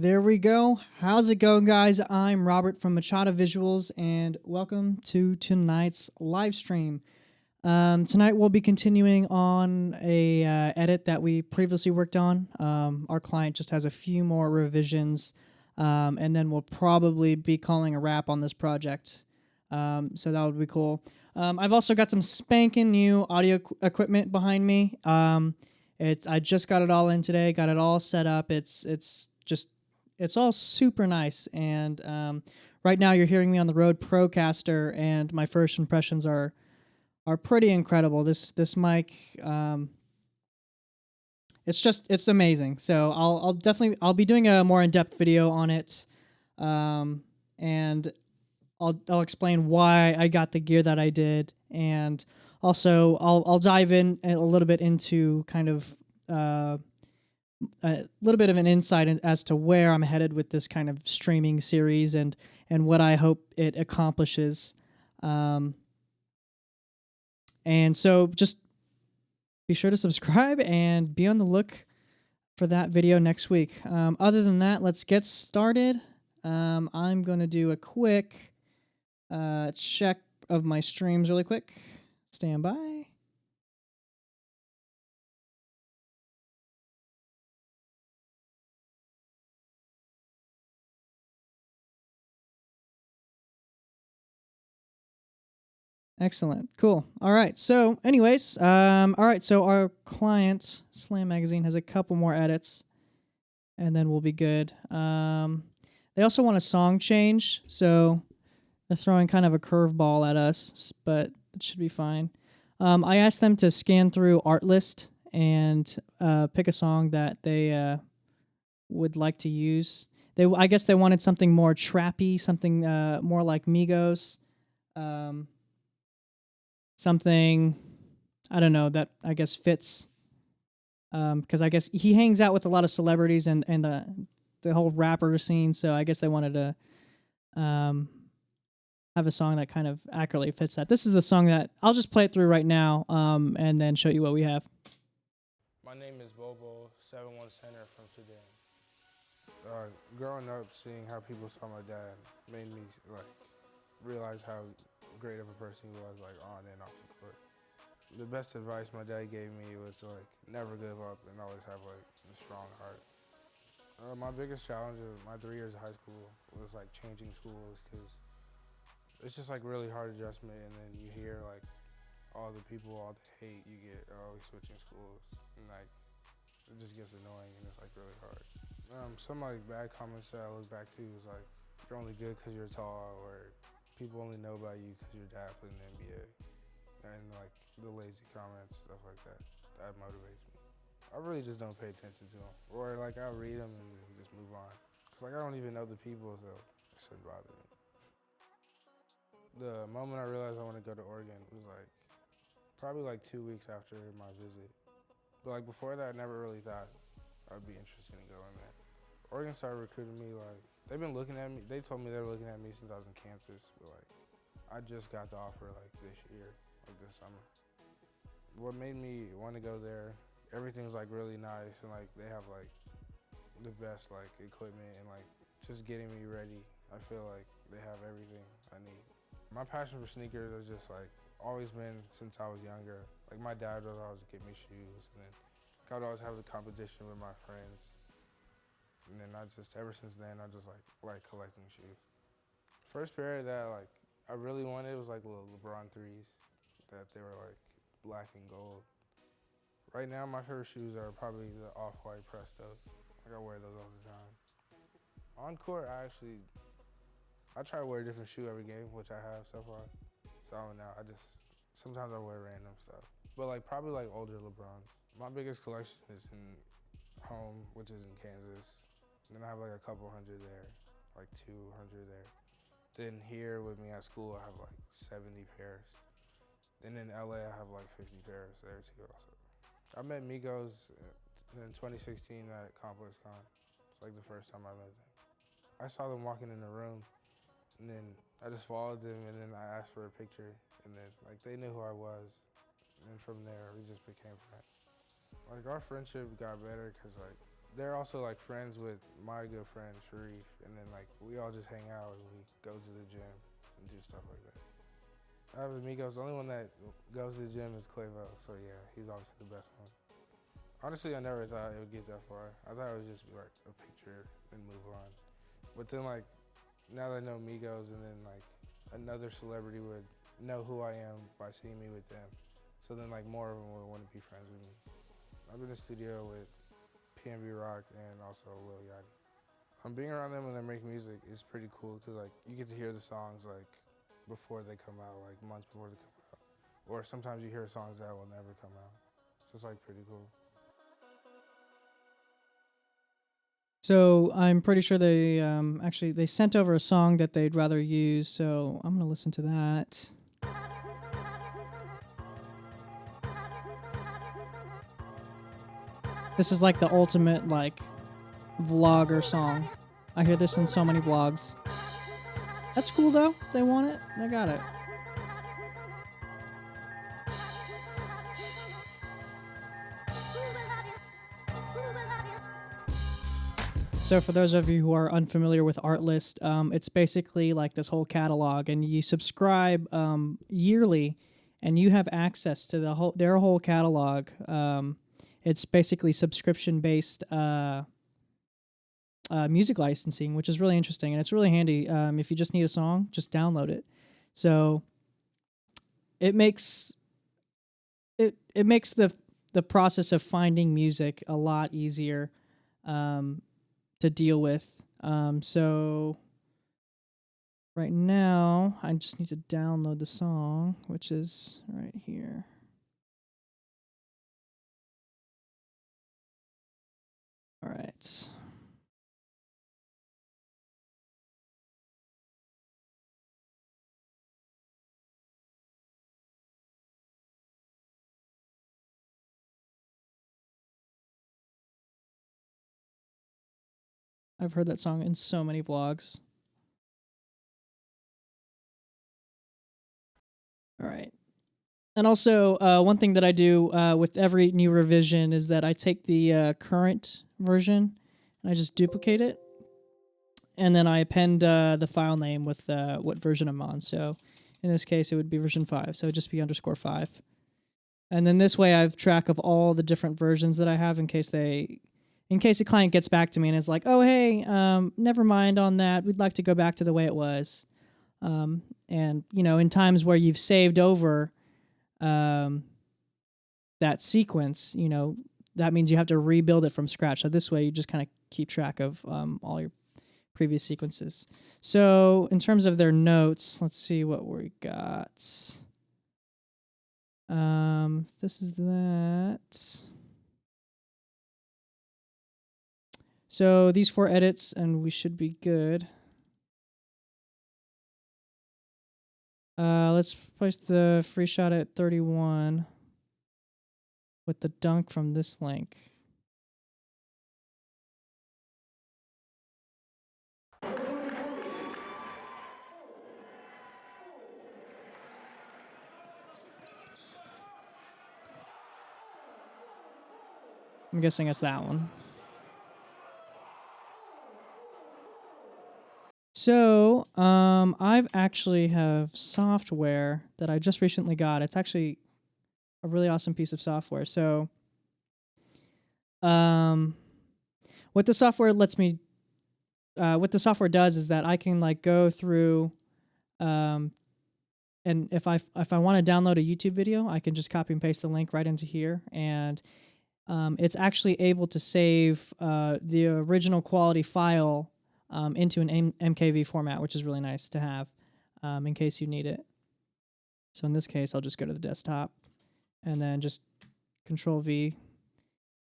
There we go. How's it going, guys? I'm Robert from Machado Visuals, and welcome to tonight's live stream. Tonight we'll be continuing on a edit that we previously worked on. Our client just has a few more revisions, and then we'll probably be calling a wrap on this project. So that would be cool. I've also got some spanking new audio equipment behind me. I just got it all in today, got it all set up. It's all super nice, and right now you're hearing me on the Rode Procaster, and my first impressions are pretty incredible. This mic, it's amazing. So I'll be doing a more in-depth video on it, and I'll explain why I got the gear that I did, and also I'll dive in a little bit into kind of a little bit of an insight as to where I'm headed with this kind of streaming series and what I hope it accomplishes. And so just be sure to subscribe and be on the look for that video next week. Other than that, let's get started. I'm going to do a quick check of my streams really quick. Stand by. Excellent. Cool. All right. So anyways, all right. So our client, Slam Magazine, has a couple more edits, and then we'll be good. They also want a song change, so they're throwing kind of a curveball at us, but it should be fine. I asked them to scan through Artlist and pick a song that they would like to use. I guess they wanted something more trappy, something more like Migos. Something, I don't know, that I guess fits, because I guess he hangs out with a lot of celebrities and the whole rapper scene, so I guess they wanted to have a song that kind of accurately fits that. This is the song that I'll just play it through right now, and then show you what we have. My name is Bol Bol, 7-1 center from Sudan. Growing up, seeing how people saw my dad made me realize how great of a person he was, on and off the court. The best advice my dad gave me was never give up and always have a strong heart. My biggest challenge of my 3 years of high school was changing schools, because it's just really hard adjustment, and then you hear all the people, all the hate you get always switching schools, and it just gets annoying, and it's really hard. Some bad comments that I look back to is you're only good because you're tall, or people only know about you because your dad played in the NBA, and the lazy comments, stuff like that. That motivates me. I really just don't pay attention to them, or I'll read them and just move on, because I don't even know the people, so it shouldn't bother me. The moment I realized I want to go to Oregon was probably 2 weeks after my visit, but before that I never really thought I'd be interested in going there. Oregon started recruiting me, they've been looking at me. They told me they were looking at me since I was in Kansas, but I just got the offer this year, this summer. What made me want to go there, everything's really nice, and they have the best equipment, and just getting me ready. I feel they have everything I need. My passion for sneakers has just always been since I was younger. My dad would always get me shoes, and then I would always have the competition with my friends. And then ever since then, I just like collecting shoes. First pair that I really wanted was little LeBron 3s, that they were black and gold. Right now, my favorite shoes are probably the Off-White Prestos. I wear those all the time. On court, I try to wear a different shoe every game, which I have so far. So now sometimes I wear random stuff. But probably older LeBrons. My biggest collection is in home, which is in Kansas. And then I have a couple hundred there, 200 there. Then here with me at school, I have 70 pairs. Then in LA, I have 50 pairs there too also. I met Migos in 2016 at ComplexCon. It's the first time I met them. I saw them walking in the room, and then I just followed them, and then I asked for a picture, and then they knew who I was. And from there, we just became friends. Our friendship got better because they're also like friends with my good friend Sharif, and then like we all just hang out and we go to the gym and do stuff like that. Out of the Migos, the only one that goes to the gym is Quavo, so yeah, he's obviously the best one. Honestly, I never thought it would get that far. I thought it would just be like a picture and move on. But then like now that I know Migos, and then like another celebrity would know who I am by seeing me with them. So then like more of them would want to be friends with me. I've been in the studio with PNB Rock and also Lil Yachty. Being around them when they're making music is pretty cool because like you get to hear the songs like before they come out, like months before they come out, or sometimes you hear songs that will never come out. So it's like pretty cool. So I'm pretty sure they actually they sent over a song that they'd rather use. So I'm gonna listen to that. This is like the ultimate like vlogger song. I hear this in so many vlogs. That's cool though. They want it. They got it. So for those of you who are unfamiliar with Artlist, it's basically like this whole catalog, and you subscribe yearly, and you have access to their whole catalog. It's basically subscription based music licensing, which is really interesting, and it's really handy. If you just need a song, just download it. So it makes it makes the process of finding music a lot easier to deal with. So right now, I just need to download the song, which is right here. All right. I've heard that song in so many vlogs. All right. And also, one thing that I do with every new revision is that I take the current version and I just duplicate it, and then I append the file name with what version I'm on. So in this case, it would be version 5. So it'd just be _5. And then this way, I have track of all the different versions that I have in case a client gets back to me and is like, "Oh, hey, never mind on that. We'd like to go back to the way it was." And in times where you've saved over that sequence, that means you have to rebuild it from scratch. So this way, you just kind of keep track of all your previous sequences. So in terms of their notes, let's see what we got. This is that. So these 4 edits, and we should be good. Let's place the free shot at 31 with the dunk from this link. I'm guessing it's that one. So, I've actually have software that I just recently got. It's actually a really awesome piece of software. So, what the software what the software does is that I can like go through, and if I want to download a YouTube video, I can just copy and paste the link right into here, and it's actually able to save the original quality file into an MKV format, which is really nice to have in case you need it. So in this case, I'll just go to the desktop and then just Control V,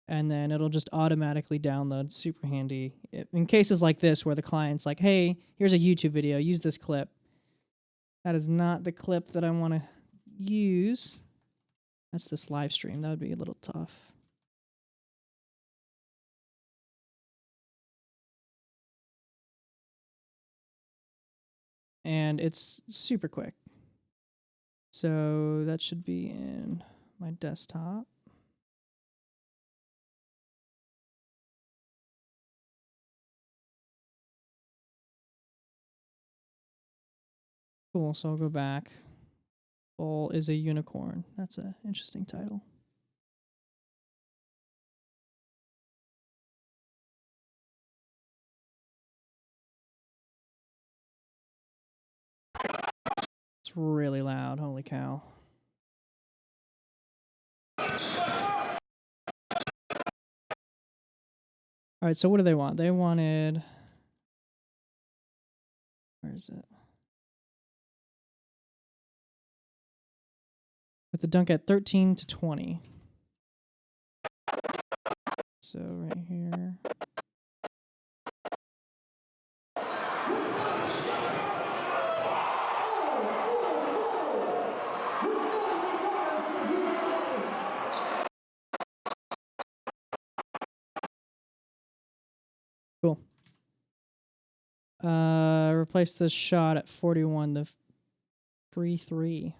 and then it'll just automatically download. Super handy in cases like this where the client's like, "Hey, here's a YouTube video. Use this clip." That is not the clip that I want to use. That's this live stream. That would be a little tough. And it's super quick. So that should be in my desktop. Cool. So I'll go back. Bol is a unicorn. That's an interesting title. It's really loud. Holy cow. All right, so what do they want? They wanted... Where is it? With the dunk at 13 to 20. So right here. Cool. Replace the shot at 41, the free three.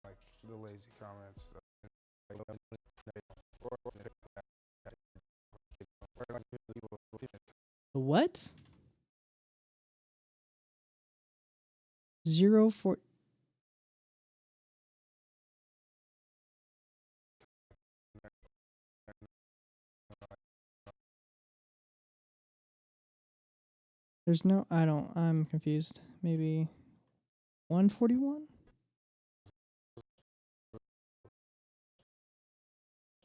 Like the lazy comments. The what? 0-4. There's no, I'm confused. Maybe 141?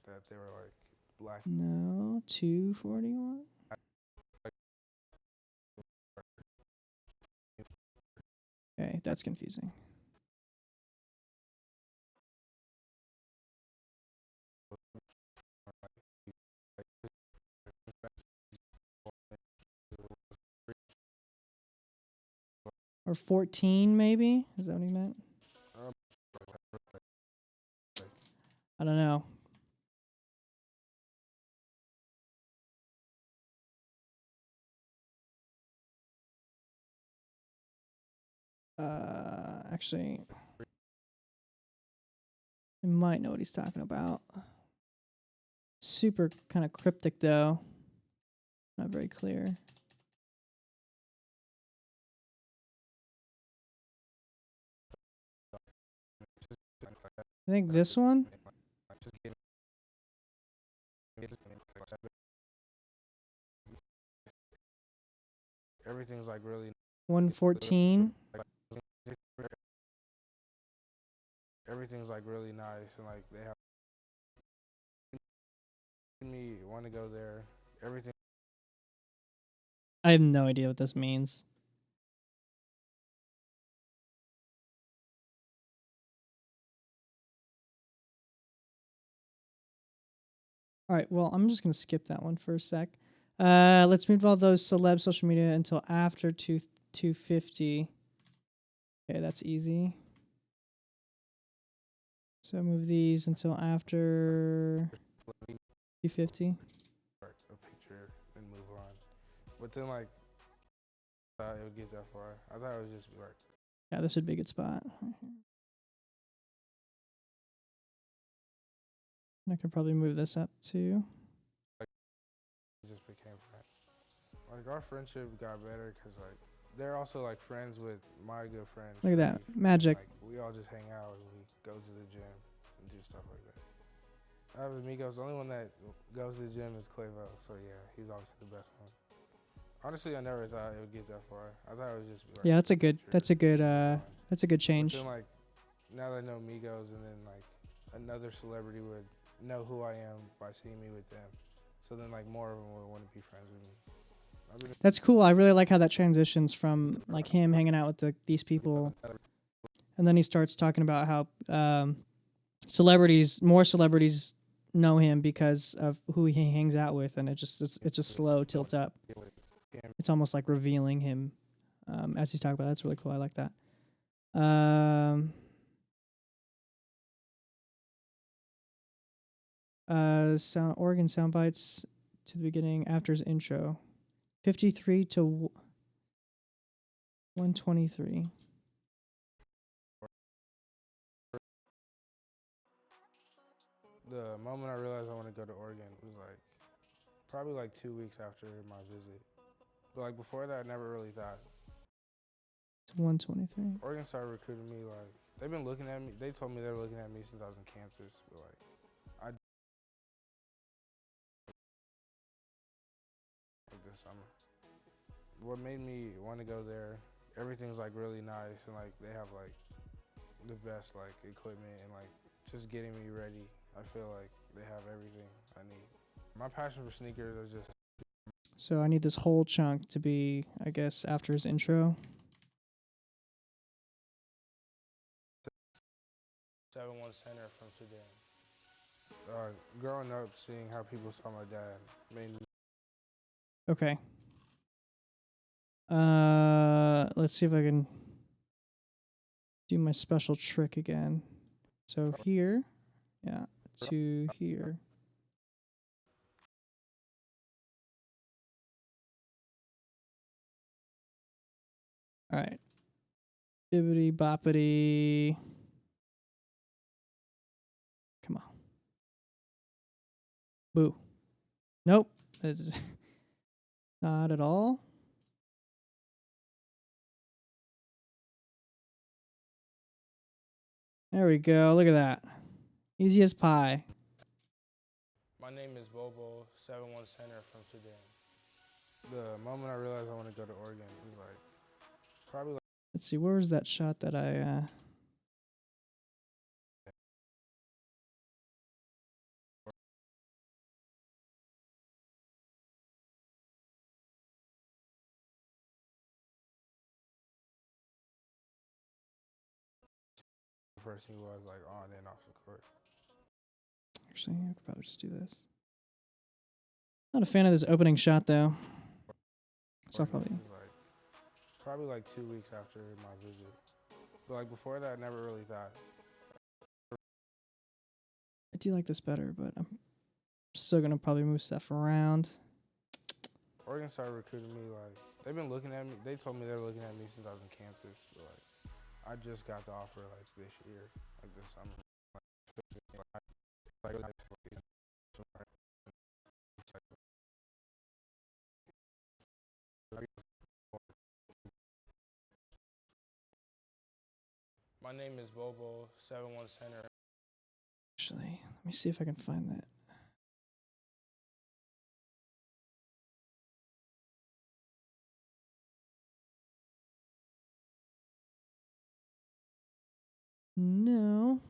That they were like black. No, 241? Okay, that's confusing. Or 14, maybe? Is that what he meant? I don't know. Actually, I might know what he's talking about. Super kind of cryptic, though. Not very clear. I think this one? Everything's like really 114? everything's like really nice and like they have me want to go there. Everything I have no idea what this means. All right, well, I'm just going to skip that one for a sec. Let's move all those celeb social media until after 250. Okay, that's easy. So move these until after 250. a picture and move on. But then like I thought it would get that far. I thought it would just be like Yeah, this would be a good spot. I could probably move this up too. it just became friends. Like our friendship got better because like they're also like friends with my good friends. Look at that. Steve, Magic. Like we all just hang out and we go to the gym and do stuff like that. Out of amigos, the only one that goes to the gym is Quavo. So yeah, he's obviously the best one. Honestly, I never thought it would get that far. I thought it would just be like Yeah, that's a good But change. then like now that I know Migos and then like another celebrity would know who I am by seeing me with them. So then like more of them would want to be friends with me. That's cool. I really like how that transitions from like him hanging out with these people, and then he starts talking about how more celebrities know him because of who he hangs out with, and it's just slow tilts up. It's almost like revealing him as he's talking about. That's really cool. I like that. Oregon sound bites to the beginning after his intro. 53 to 123. The moment I realized I want to go to Oregon was like probably like 2 weeks after my visit. But like before that, I never really thought. It's 123. Oregon started recruiting me. Like they've been looking at me. They told me they were looking at me since I was in campus. But like this summer. What made me want to go there? Everything's like really nice and like they have like the best like equipment and like just getting me ready. I feel like they have everything I need. My passion for sneakers is just So I need this whole chunk to be, I guess, after his intro. 7-1 center from Sudan. Growing up, seeing how people saw my dad made me. Okay. Let's see if I can do my special trick again. So here, yeah, to here. All right. Bibbity boppity. Come on. Boo. Nope. That's not at all. There we go. Look at that. Easy as pie. My name is Bol Bol, 7-1 center from Sudan. The moment I realized I want to go to Oregon was like probably like Let's see. Where was that shot that I... the first thing was like on and off the court. Actually, I could probably just do this. Not a fan of this opening shot, though. So I'll probably... Probably like 2 weeks after my visit. But like before that, I never really thought. I do like this better, but I'm still going to probably move stuff around. Oregon started recruiting me. Like they've been looking at me. They told me they were looking at me since I was in campus. But like I just got the offer like this year, like this summer. My name is Bol Bol, 7-1 center. Actually, let me see if I can find that. No.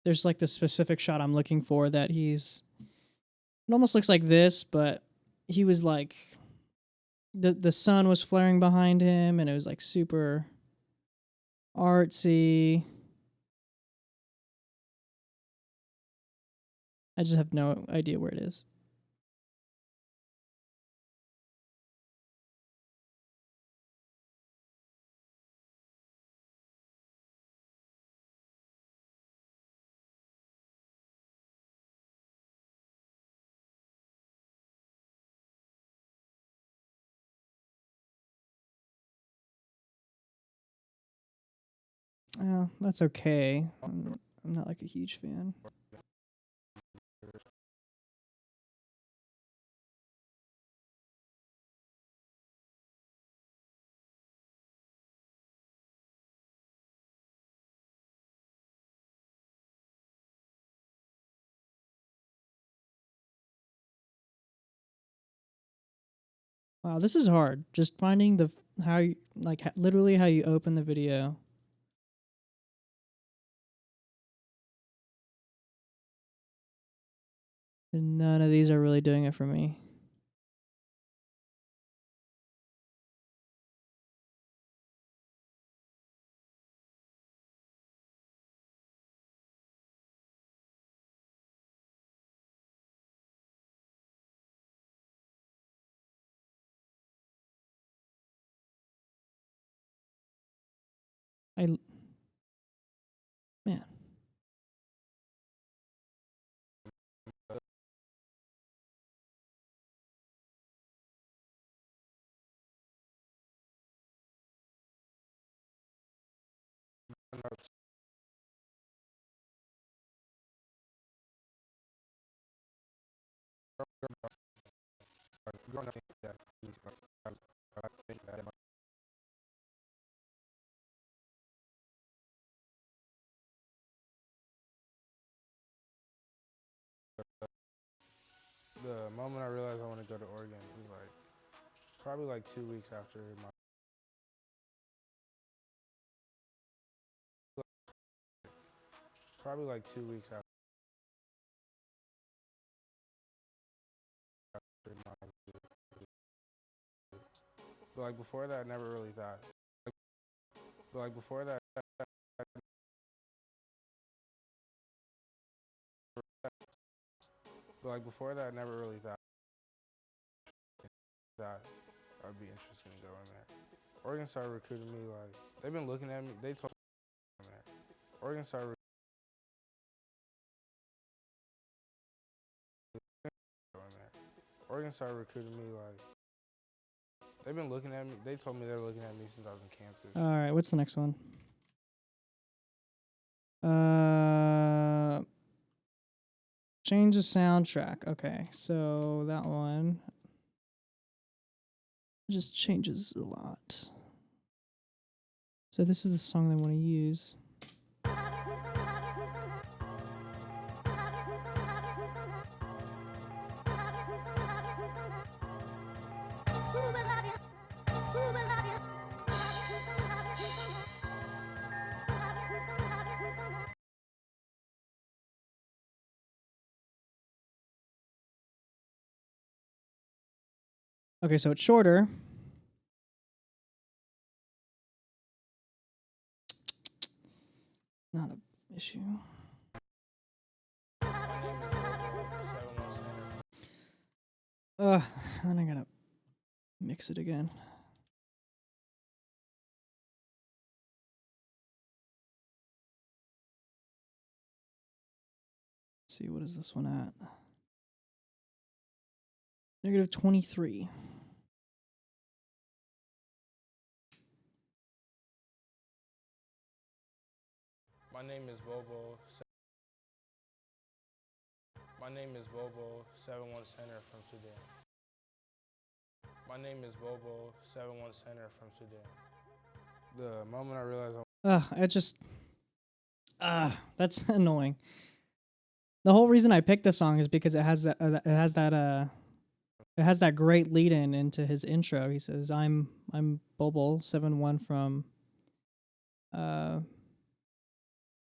There's like this specific shot I'm looking for that he's... It almost looks like this, but he was like... The sun was flaring behind him, and it was like super artsy. I just have no idea where it is. That's okay. I'm not like a huge fan. Wow, this is hard. Just finding the how you, like literally how you open the video. And none of these are really doing it for me. Man. The moment I realized I want to go to Oregon was like probably like 2 weeks after my probably like 2 weeks after my but like before that I never really thought but like before that but like before that I never really thought I'd be interested in going there. Oregon started recruiting me like they've been looking at me. They told me there. Oregon started going there. Oregon started recruiting me like they've been looking at me. They told me they were looking at me since I was in campus. All right, what's the next one? Change the soundtrack. Okay, so that one just changes a lot. So this is the song they want to use. Okay, so it's shorter. Not an issue. Then I gotta mix it again. Let's see, what is this one at? -23. My name is Bol Bol. My name is Bol Bol, 7-1 center from Sudan. My name is Bol Bol, 7-1 center from Sudan. The moment I realized that's annoying. The whole reason I picked this song is because it has that great lead in into his intro. He says, I'm Bol Bol, 7-1 from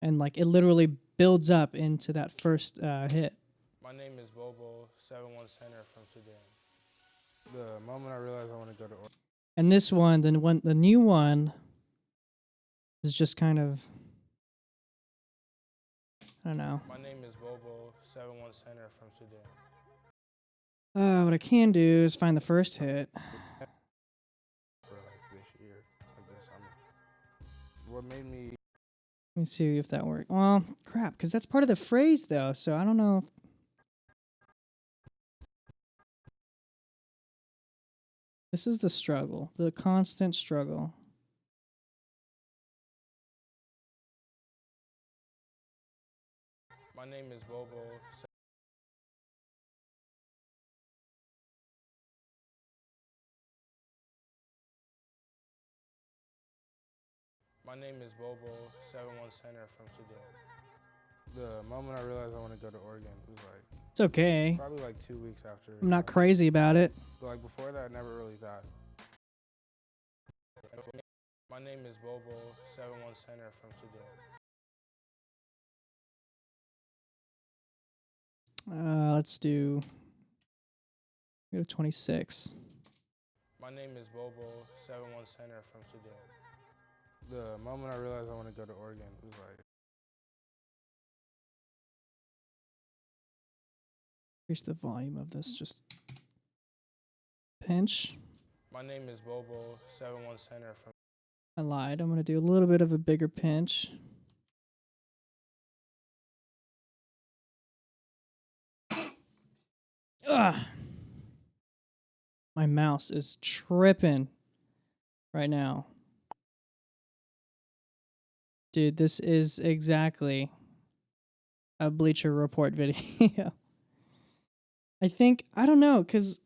and like it literally builds up into that first hit. My name is Bol Bol, 7-1 center from Sudan. The moment I realized I want to go to Oregon. And this one, the new one is just kind of, I don't know. My name is Bol Bol, 7-1 center from Sudan. What I can do is find the first hit. For like this year, like this summer. What made me? Let me see if that works. Well, crap, because that's part of the phrase though, so I don't know. This is the struggle, the constant struggle. My name is Bol Bol. My name is Bol Bol, 7-1 center from Sudan. The moment I realized I want to go to Oregon was like It's okay. probably like 2 weeks after. I'm not crazy about it. But like before that, I never really thought. My name is Bol Bol, 7-1 center from Sudan. Let's do. Go to 26. My name is Bol Bol, 7-1 center from Sudan. The moment I realized I want to go to Oregon was like. Here's the volume of this. Just pinch. My name is Bol Bol, 7-1 center from. I lied. I'm going to do a little bit of a bigger pinch. Ugh. My mouse is tripping right now. Dude, this is exactly a Bleacher Report video. I don't know, because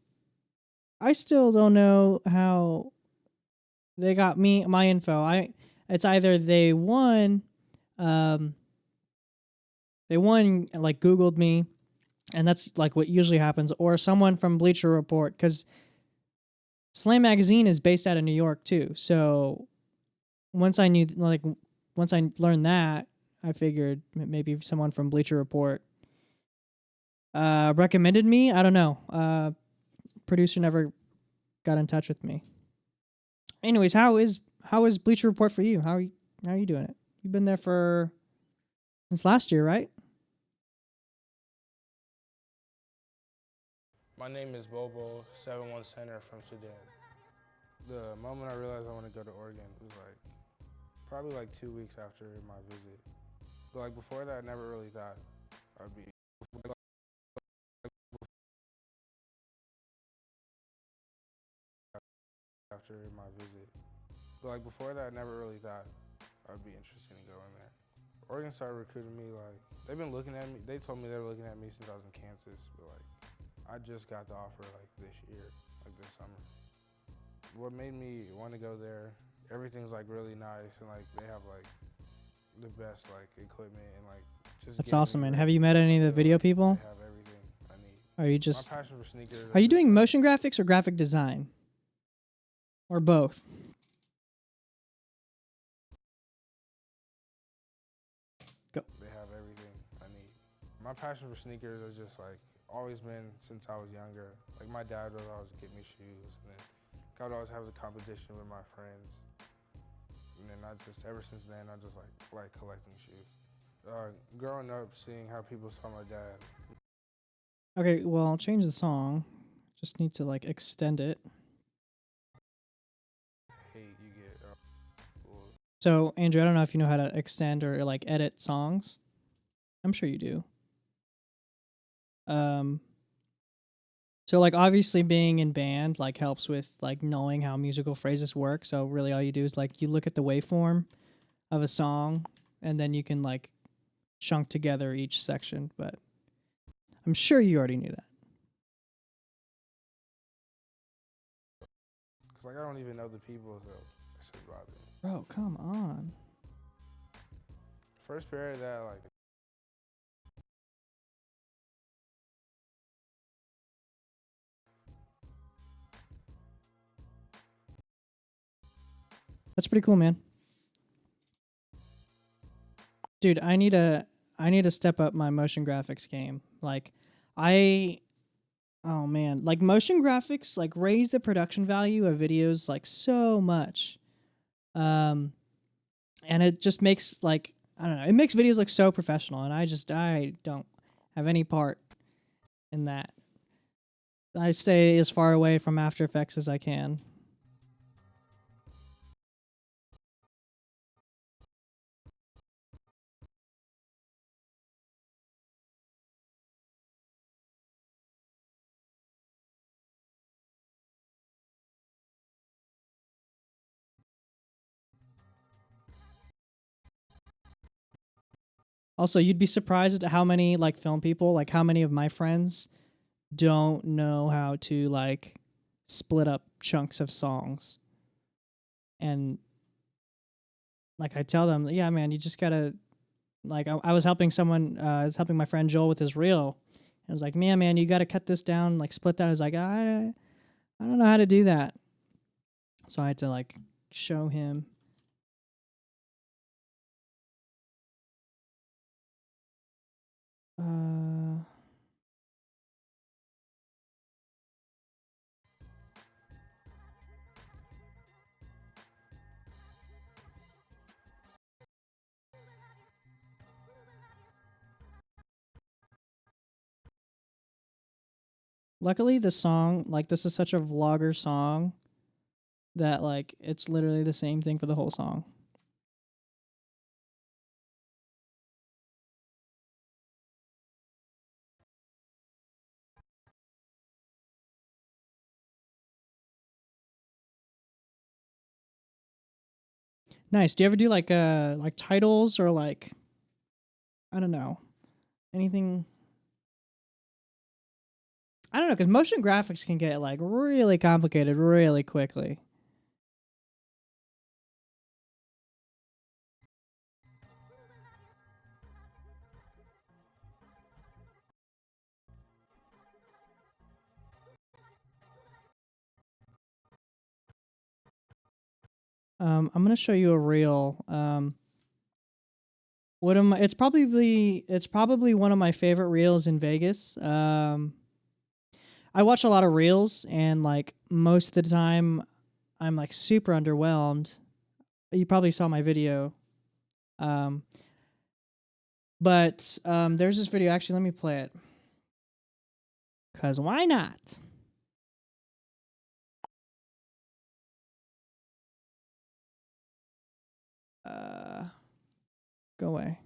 I still don't know how they got my info. It's either um, they like Googled me, and that's like what usually happens, or someone from Bleacher Report, because Slam Magazine is based out of New York too. So once I knew, like, once I learned that, I figured maybe someone from Bleacher Report recommended me. I don't know. Producer never got in touch with me. Anyways, how is Bleacher Report for you? How are you doing it? You've been there for since last year, right? My name is Bol Bol, 7-1 center from Sudan. The moment I realized I want to go to Oregon was like probably like 2 weeks after my visit. But like before that, I never really thought I'd be after my visit. But like before that, I never really thought I'd be interested in going there. Oregon started recruiting me like they've been looking at me. They told me they were looking at me since I was in Kansas, but like I just got the offer like this year, like this summer. What made me want to go there? Everything's like really nice and like they have like the best like equipment and like just That's getting awesome, me man. Have ready. you met any of I the feel video like people? they have everything I need. Are you My just passion for sneakers are is you just doing like motion graphics or graphic design? Or both? Go. they have everything I need. My passion for sneakers has just like always been since I was younger. Like my dad would always get me shoes, and then I would always have the competition with my friends. And then I just ever since then I just like collecting shoes. Growing up, seeing how people saw my dad. Okay, well, I'll change the song. Just need to like extend it. Hey, you get well, So, Andrew, I don't know if you know how to extend or like edit songs. I'm sure you do. Um, so like obviously being in band like helps with like knowing how musical phrases work. So really all you do is like you look at the waveform of a song and then you can like chunk together each section, but I'm sure you already knew that. cause like I don't even know the people, so that should bother me. Bro, come on. First period that like That's pretty cool, man. Dude, I need to step up my motion graphics game. Like I oh man, like motion graphics like raise the production value of videos like so much. Um and it just makes like I don't know, it makes videos look so professional and I don't have any part in that. I stay as far away from After Effects as I can. Also, you'd be surprised at how many like film people, like how many of my friends don't know how to like split up chunks of songs. And like I tell them, yeah, man, you just gotta like I was helping someone, I was helping my friend Joel with his reel. And I was like, man, you gotta cut this down, like split that. I was like, I don't know how to do that. So I had to like show him. Uh, luckily, the song, like this is such a vlogger song that like it's literally the same thing for the whole song. Nice. Do you ever do like titles or like, I don't know, anything? I don't know, because motion graphics can get like really complicated really quickly. I'm gonna show you a reel. What am I, it's probably one of my favorite reels in Vegas. I watch a lot of reels, and like most of the time, I'm like super underwhelmed. You probably saw my video. Um, but there's this video. Actually, let me play it. Cause why not? Go away.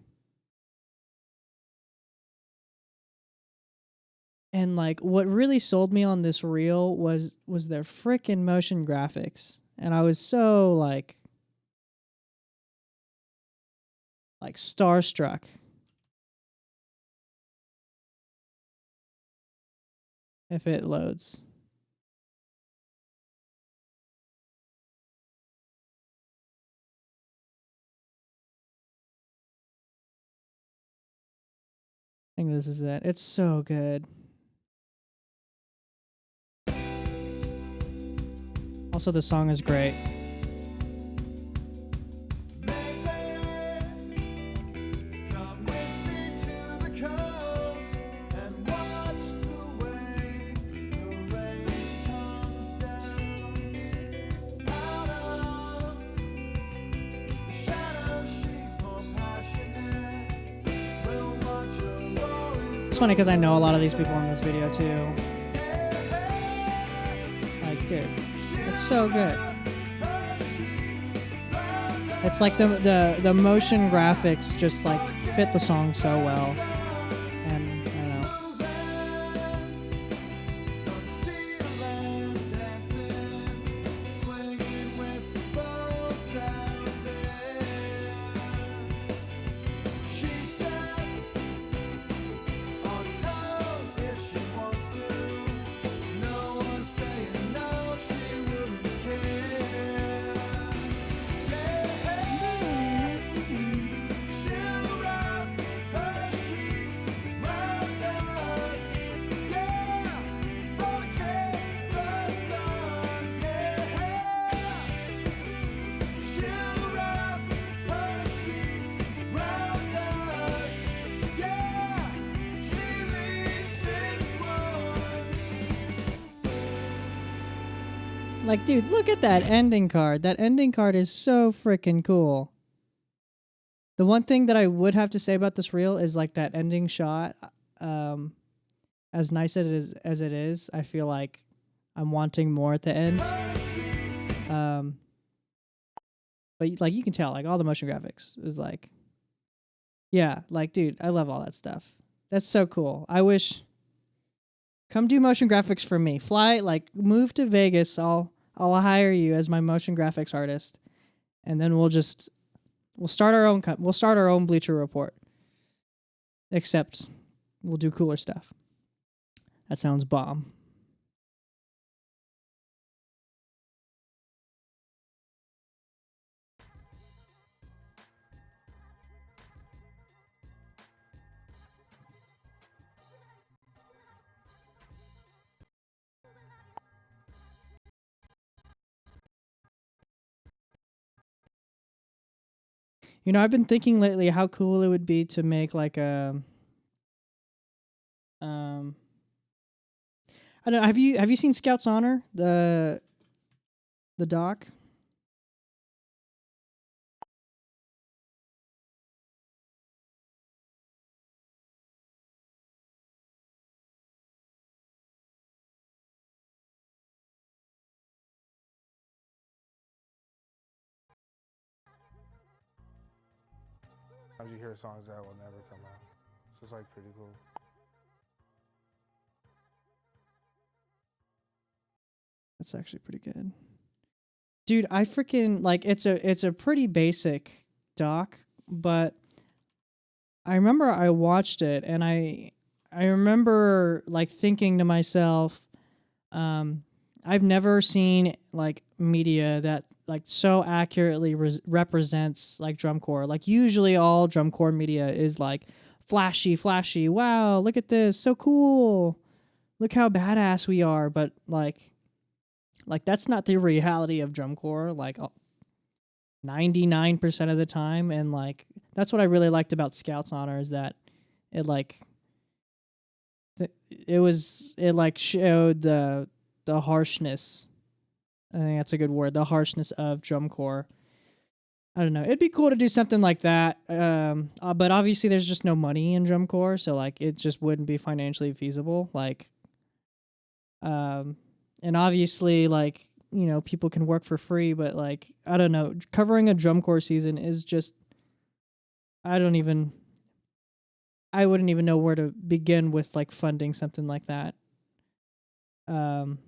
And like what really sold me on this reel was their frickin' motion graphics. And I was so like starstruck. If it loads. I think this is it. It's so good. Also, the song is great. It's funny because I know a lot of these people in this video too. Like, dude, it's so good. It's like the motion graphics just like fit the song so well. And I don't know. Like, dude, look at that ending card. That ending card is so freaking cool. The one thing that I would have to say about this reel is like that ending shot. As nice as it is, I feel like I'm wanting more at the end. But like you can tell, like all the motion graphics is like, yeah, like dude, I love all that stuff. That's so cool. I wish. Come do motion graphics for me. Fly, like move to Vegas. I'll hire you as my motion graphics artist, and then we'll start our own Bleacher Report. Except we'll do cooler stuff. That sounds bomb. You know, I've been thinking lately how cool it would be to make like a I don't know, have you seen Scouts Honor, the doc? Sometimes you hear songs that will never come out. So it's like pretty cool. That's actually pretty good. Dude, I freaking like it's a pretty basic doc, but I remember I watched it and I remember like thinking to myself, um, I've never seen like media that like so accurately represents like drum corps. Like usually all drum corps media is like flashy, flashy. Wow, look at this, so cool. Look how badass we are. But like that's not the reality of drum corps. Like 99% of the time, and like that's what I really liked about Scouts Honor is that it like it like showed the harshness. I think that's a good word. The harshness of drum corps. I don't know. It'd be cool to do something like that. But obviously there's just no money in drum corps, so like it just wouldn't be financially feasible. Like, and obviously like people can work for free, but like I don't know. Covering a drum corps season is just I don't even. I wouldn't even know where to begin with like funding something like that. Um,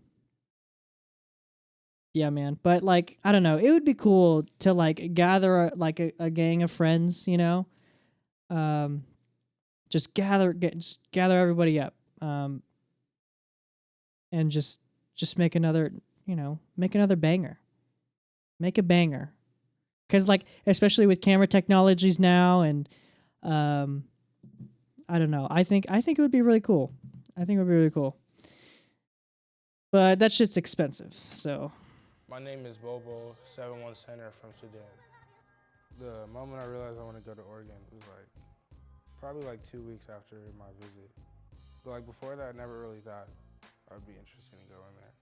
yeah, man. But like, I don't know. It would be cool to like gather a gang of friends, Um, just gather everybody up. And just make another, make another banger. Make a banger. Cuz like especially with camera technologies now and um I don't know. I think it would be really cool. I think it would be really cool. But that shit's expensive. So, My name is Bol Bol, 7-1 center from Sudan. The moment I realized I want to go to Oregon was like probably like 2 weeks after my visit. But like before that, I never really thought I'd be interested in going there.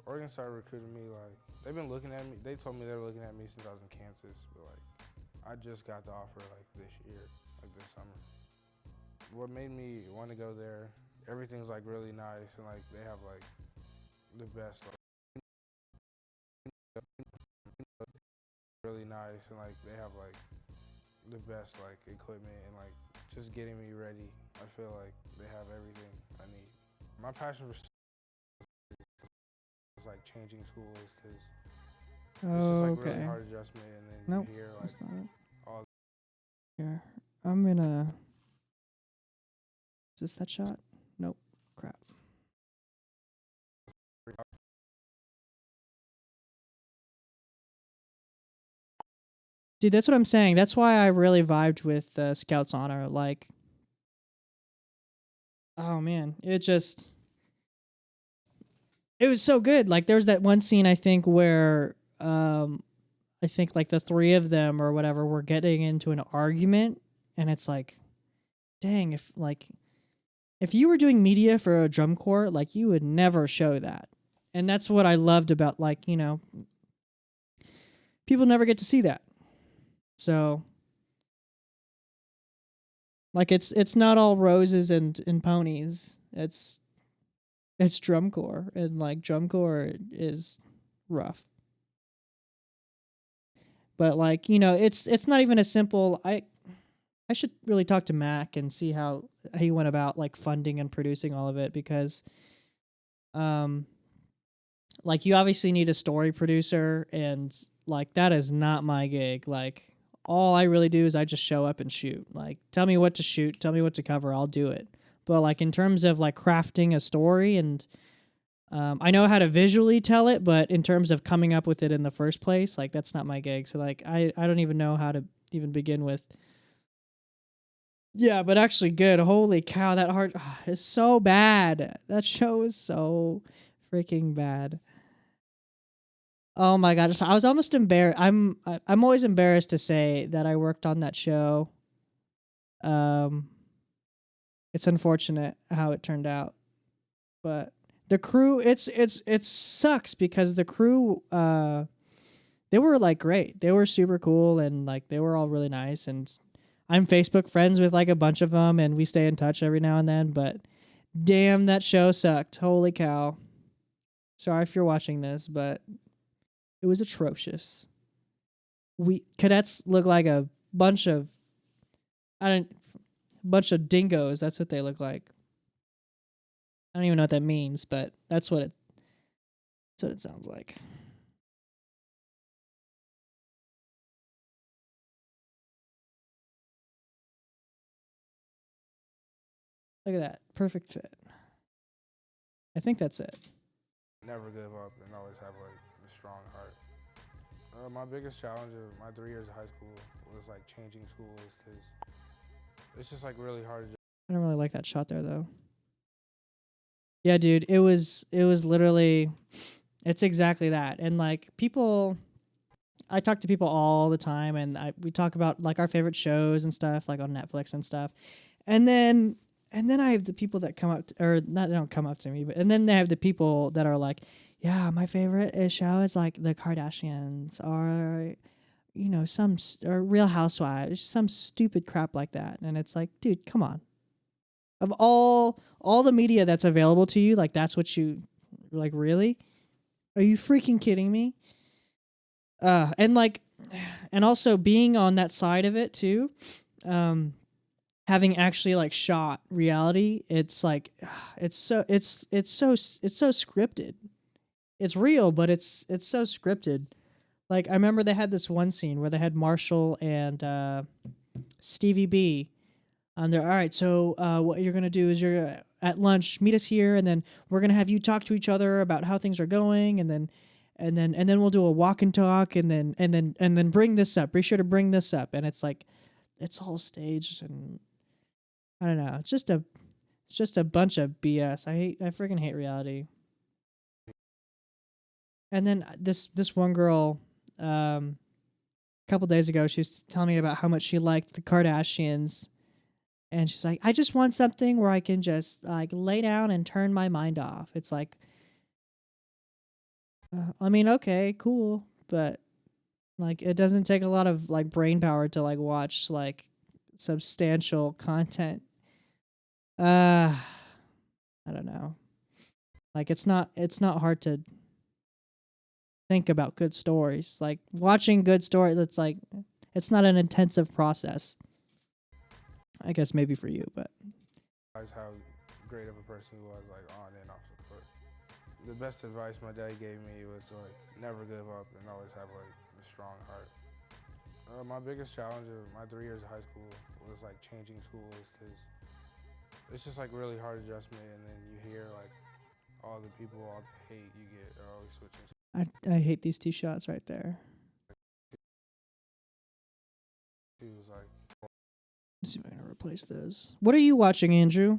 Oregon started recruiting me like they've been looking at me. They told me they were looking at me since I was in Kansas, but like I just got the offer like this year, like this summer. What made me want to go there? Everything's like really nice and like they have like the best like really nice and like they have like the best like equipment and like just getting me ready. I feel like they have everything I need. My passion for is like changing schools because it's just like really okay. hard adjustment and then Nope, you hear like that's not it. all. Here, I'm gonna. Is this that shot? Nope. Crap. Dude, that's what I'm saying. That's why I really vibed with Scouts Honor. Like, oh man, it was so good. Like, there was that one scene I think where I think like the three of them or whatever were getting into an argument, and it's like, dang, if you were doing media for a drum corps, like you would never show that. And that's what I loved about like, people never get to see that. So like it's not all roses and ponies. It's drum corps and like drum corps is rough. But like, it's not even a simple I should really talk to Mac and see how he went about like funding and producing all of it because um like you obviously need a story producer and like that is not my gig. Like all I really do is I just show up and shoot. Like tell me what to shoot, tell me what to cover, I'll do it. But like in terms of like crafting a story and I know how to visually tell it, but in terms of coming up with it in the first place, like that's not my gig. So like I don't even know how to even begin with. Yeah, but actually good. Holy cow, that heart is so bad. That show is so freaking bad. Oh my god, I was almost embarrassed. I'm always embarrassed to say that I worked on that show. Um, it's unfortunate how it turned out, but the crew, it sucks because the crew, they were like great. They were super cool and like they were all really nice. And I'm Facebook friends with like a bunch of them, and we stay in touch every now and then. But damn, that show sucked. Holy cow! Sorry if you're watching this, but it was atrocious. We cadets look like a bunch of I don't bunch of dingoes. That's what they look like. I don't even know what that means, but that's what it sounds like. Look at that. Perfect fit. I think that's it. Never give up and always have like a strong heart. My biggest challenge of my 3 years of high school was like changing schools because it's just like really hard to. I don't really like that shot there though. Yeah, dude, it was literally it's exactly that. And like people I talk to people all the time and we talk about like our favorite shows and stuff like on Netflix and stuff. And then I have the people that come up to, or not they don't come up to me, but and then they have the people that are like, yeah, my favorite show is like the Kardashians or some or Real Housewives, some stupid crap like that. And it's like, dude, come on. Of all the media that's available to you, like that's what you like really? Are you freaking kidding me? And like and also being on that side of it too, having actually like shot reality, it's like it's so scripted. It's real, but it's so scripted. Like I remember they had this one scene where they had Marshall and Stevie B. They're all right. So what you're gonna do is you're at lunch, meet us here, and then we're gonna have you talk to each other about how things are going, and then we'll do a walk and talk, and then bring this up. Be sure to bring this up, and it's like it's all staged, and I don't know. It's just a bunch of BS. I freaking hate reality. And then this one girl, a couple days ago, she was telling me about how much she liked the Kardashians, and she's like, I just want something where I can just like lay down and turn my mind off. It's like, I mean, okay, cool, but like it doesn't take a lot of like brain power to like watch like substantial content. Uh, I don't know. Like it's not hard to think about good stories. Like watching good story, that's like it's not an intensive process. I guess maybe for you, but Realize how great of a person he was like on and off the court. The best advice my dad gave me was to like never give up and always have like a strong heart. My biggest challenge of my 3 years of high school was like changing schools because it's just like really hard adjustment, and then you hear like all the people, all the hate you get are always switching. I hate these two shots right there. He was like, Let's see if I can replace those. What are you watching, Andrew?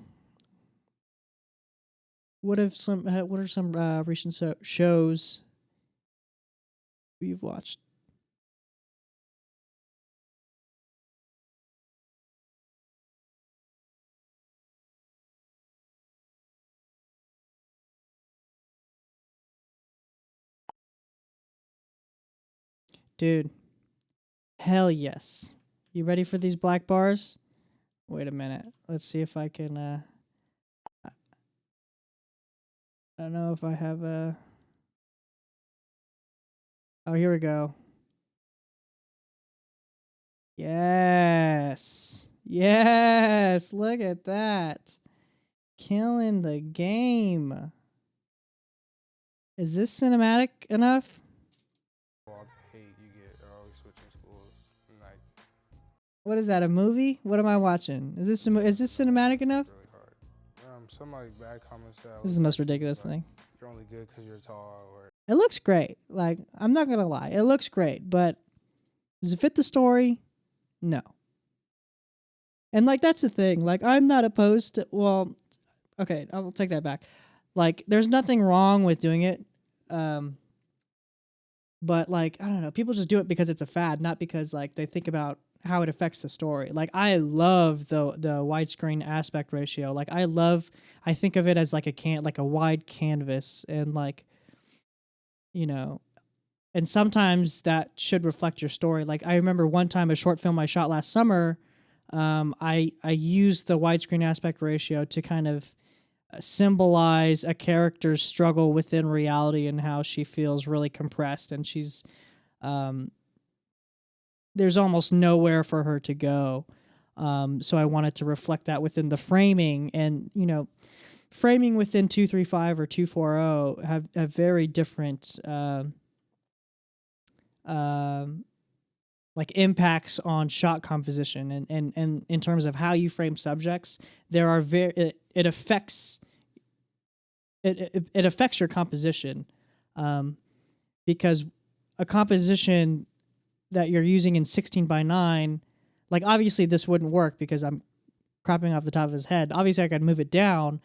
What are some recent shows you've watched? Dude, hell yes. You ready for these black bars? Wait a minute. Let's see if I can I don't know if I have a Oh, here we go. Yes. Yes, look at that. Killing the game. Is this cinematic enough? all the hate you get are always switching schools. And like What is that? A movie? What am I watching? Is this cinematic enough? really hard. Some like bad comments that This is the most ridiculous thing. you're only good because you're tall, or It looks great. Like I'm not gonna lie, it looks great. But does it fit the story? No. And like that's the thing. Like I'm not opposed to. Well, okay, I'll take that back. Like there's nothing wrong with doing it. But like I don't know, people just do it because it's a fad, not because like they think about how it affects the story. Like I love the widescreen aspect ratio. Like I think of it as like a wide canvas, and like you know, and sometimes that should reflect your story. Like I remember one time a short film I shot last summer, I used the widescreen aspect ratio to kind of symbolize a character's struggle within reality and how she feels really compressed, and she's um, there's almost nowhere for her to go. So I wanted to reflect that within the framing, and framing within 235 or 240 have very different like impacts on shot composition and in terms of how you frame subjects. There are it affects it affects your composition, because a composition that you're using in 16:9, like obviously this wouldn't work because I'm cropping off the top of his head. Obviously I could move it down,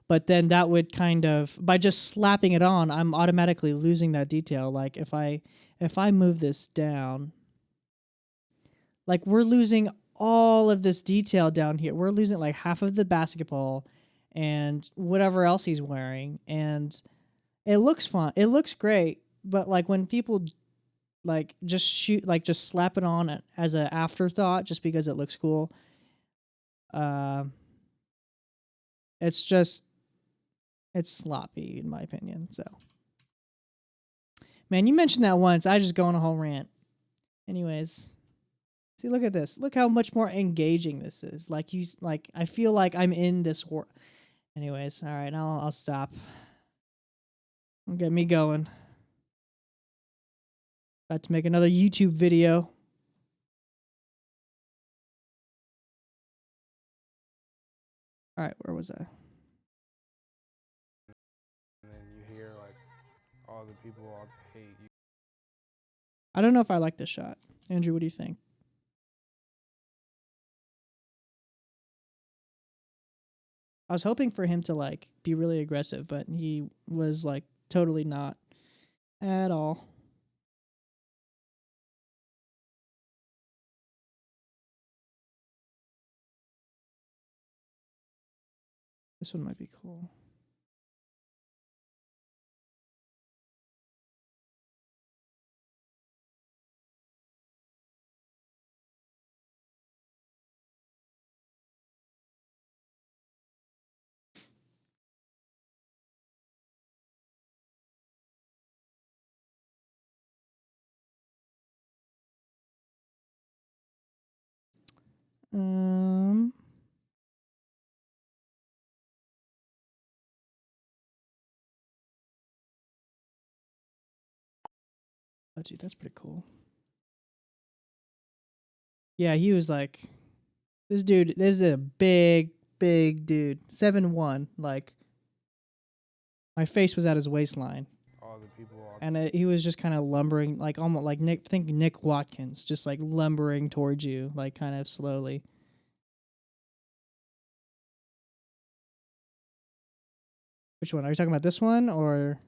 but then that would kind of, by just slapping it on, I'm automatically losing that detail. Like if I move this down, like we're losing all of this detail down here. We're losing like half of the basketball and whatever else he's wearing, and it looks fun. It looks great, but like when people like just shoot, like just slap it on as an afterthought just because it looks cool, uh, it's just, it's sloppy in my opinion. So, man, you mentioned that once. I just go on a whole rant. Anyways, see, look at this. Look how much more engaging this is. Like I feel like I'm in this war. Anyways, all right, I'll stop. Get me going. About to make another YouTube video. All right, where was I? And then you hear like all the people all hate you. I don't know if I like this shot. Andrew, what do you think? I was hoping for him to like be really aggressive, but he was like totally not at all. This one might be cool. Um, oh, gee, that's pretty cool. Yeah, he was like, this dude. This is a big dude, 7'1". Like, my face was at his waistline, All the people all and he was just kind of lumbering, like almost like Nick Watkins, just like lumbering towards you, like kind of slowly. Which one are you talking about? This one or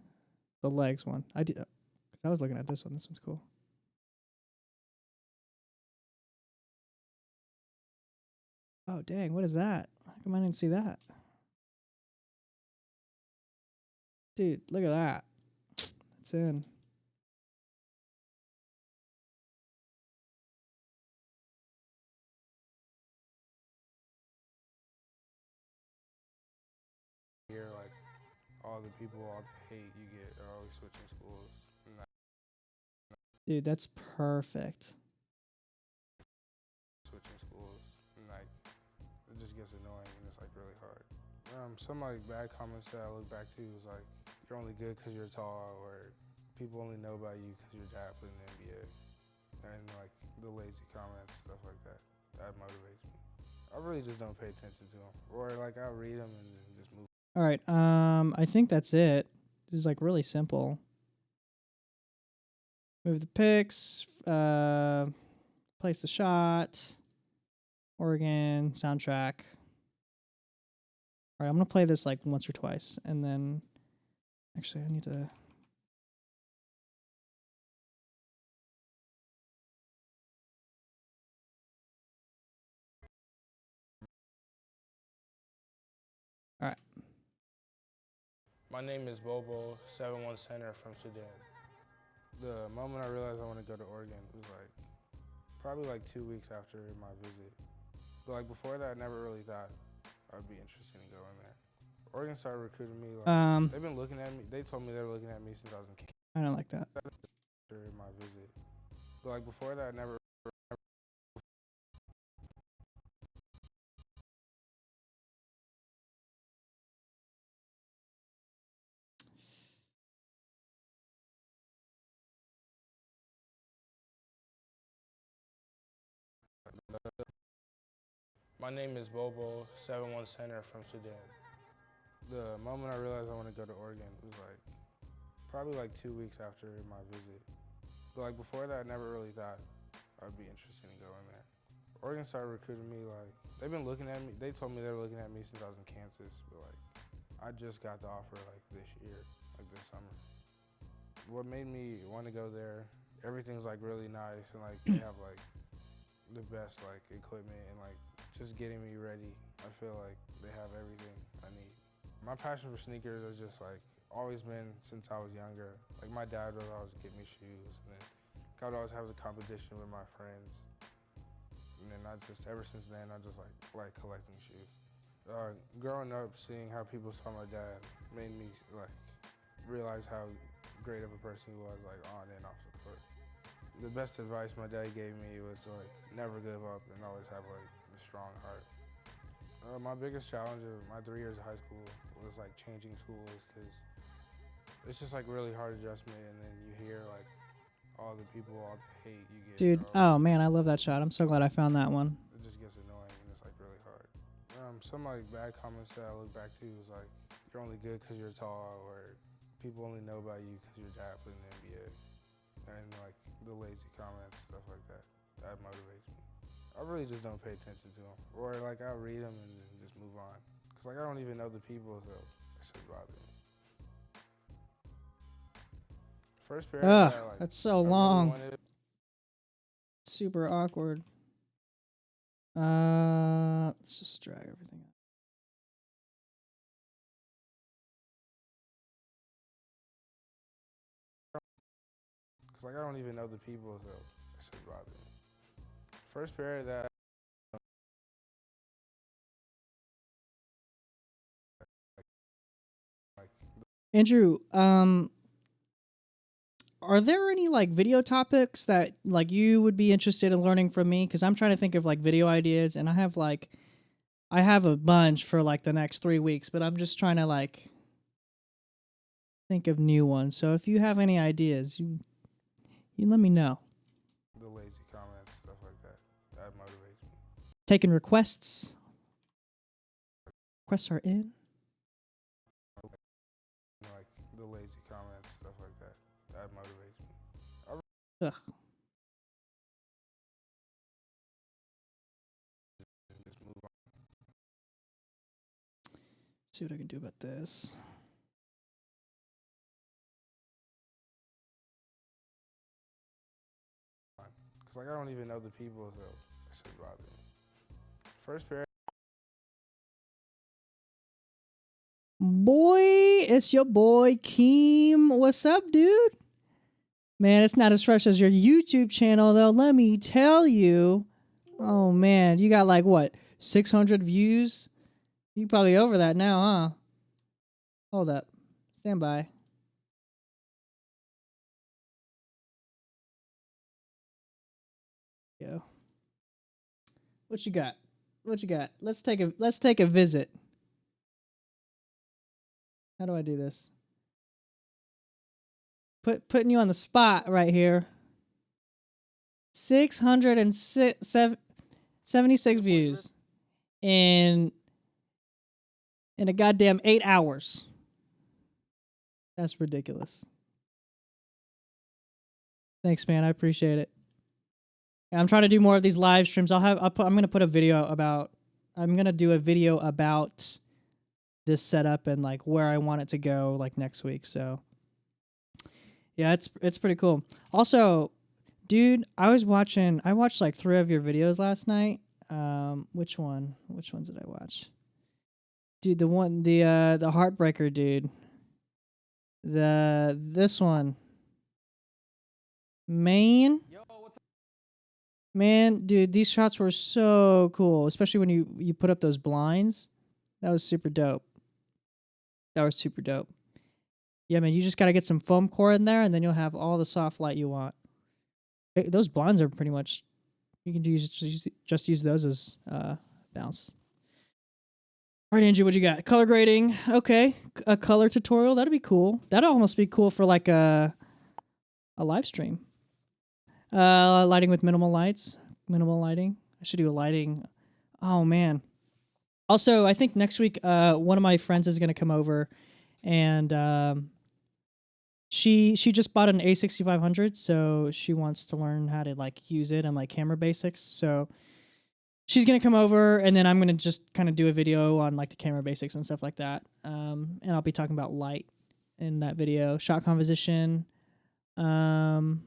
the legs one? I did, because I was looking at this one. This one's cool. Oh dang! What is that? How come I didn't see that? Dude, look at that. It's in. hear like all the people all hate you get are always switching schools. Dude, that's perfect. Switching schools, and like it just gets annoying and it's like really hard. Some like bad comments that I look back to was like you're only good because you're tall, or people only know about you because you're dad in the NBA, and like the lazy comments, stuff like that. That motivates me. I really just don't pay attention to them, or like I read them and then just move. All right. I think that's it. This is like really simple. Move the picks. Place the shot. Oregon soundtrack. All right, I'm gonna play this like once or twice, and then actually I need to. All right. My name is Bol Bol, 7-1 center from Sudan. The moment I realized I want to go to Oregon was like probably like 2 weeks after my visit. But like before that, I never really thought I'd be interested in going there. Oregon started recruiting me. Like, they've been looking at me. They told me they were looking at me since I was in Canada I don't like that. after my visit. But like before that, I never My name is Bol Bol, 7-1 center from Sudan. The moment I realized I want to go to Oregon was like probably like 2 weeks after my visit. But like before that, I never really thought I'd be interested in going there. Oregon started recruiting me like they've been looking at me. They told me they were looking at me since I was in Kansas, but like I just got the offer like this year, like this summer. What made me want to go there? Everything's like really nice and like they have like the best like equipment and like just getting me ready. I feel like they have everything I need. My passion for sneakers has just like always been since I was younger. Like my dad would always get me shoes, and then I would always have the competition with my friends. And then I just ever since then I just like collecting shoes. Growing up, seeing how people saw my dad made me like realize how great of a person he was like on and off the court. The best advice my dad gave me was to like never give up and always have like a strong heart. My biggest challenge of my 3 years of high school was like changing schools because it's just like really hard adjustment, and then you hear like all the people, all the hate you get. Dude, oh man, I love that shot. I'm so glad I found that one. It just gets annoying and it's like really hard. Some like bad comments that I look back to was like you're only good because you're tall, or people only know about you because your dad played in the NBA, and like the lazy comments, stuff like that. That motivates me. I really just don't pay attention to them, or like I'll read them and then just move on. Cause like I don't even know the people, so it should bother me. First period, that's so long. Super awkward. Let's just drag everything up. Cause like I don't even know the people, so it should bother me. First period that. Andrew, are there any like video topics that like you would be interested in learning from me? Because I'm trying to think of like video ideas, and I have a bunch for like the next 3 weeks, but I'm just trying to like think of new ones. So if you have any ideas, you let me know. The lazy comments, stuff like that. That motivates me. Taking requests. Requests are in. Like the lazy comments, stuff like that. That motivates me. Ugh. Just move on. See what I can do about this. Cause like I don't even know the people, so it should bother me. First period. Boy, it's your boy Keem. What's up, dude? Man, it's not as fresh as your YouTube channel, though. Let me tell you. Oh, man. You got like, what, 600 views? You probably over that now, huh? Hold up. Stand by. Go. What you got? What you got? Let's take a visit. How do I do this? Putting you on the spot right here. 676 views in a goddamn 8 hours. That's ridiculous. Thanks, man. I appreciate it. I'm trying to do more of these live streams. I'm gonna do a video about this setup and like where I want it to go like next week. So yeah, it's pretty cool. Also, dude, I watched like 3 of your videos last night. Which ones did I watch? Dude, the Heartbreaker, dude. This one. Man. Yo, what's up? Man, dude, these shots were so cool, especially when you put up those blinds. That was super dope. Yeah, man, you just got to get some foam core in there, and then you'll have all the soft light you want. Those blinds are pretty much, you can just use those as bounce. All right, Andrew, what you got? Color grading. Okay, a color tutorial. That'd be cool. That'd almost be cool for like a live stream. Lighting with minimal lighting. I should do a lighting Oh man. Also, I think next week, one of my friends is gonna come over, and she just bought an A6500, so she wants to learn how to like use it and like camera basics. So she's gonna come over, and then I'm gonna just kind of do a video on like the camera basics and stuff like that. And I'll be talking about light in that video, shot composition, um,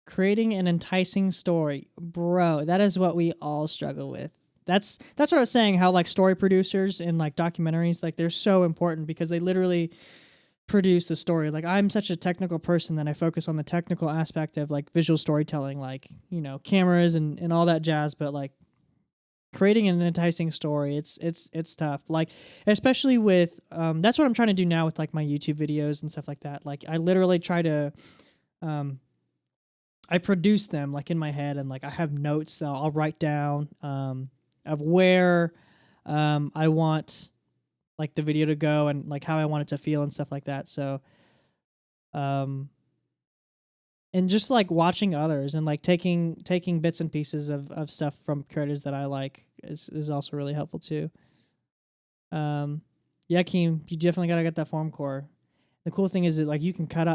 creating an enticing story, bro. That is what we all struggle with. That's what I was saying. How like story producers in like documentaries, like they're so important because they literally produce the story. Like I'm such a technical person that I focus on the technical aspect of like visual storytelling, like cameras and all that jazz. But like creating an enticing story, it's tough. Like especially with that's what I'm trying to do now with like my YouTube videos and stuff like that. Like I literally try to um, I produce them like in my head, and like I have notes that I'll write down of where I want like the video to go and like how I want it to feel and stuff like that. So um and just like watching others and like taking bits and pieces of stuff from creators that I like is also really helpful too. Yeah, Keem, you definitely gotta get that foam core. The cool thing is that like you can cut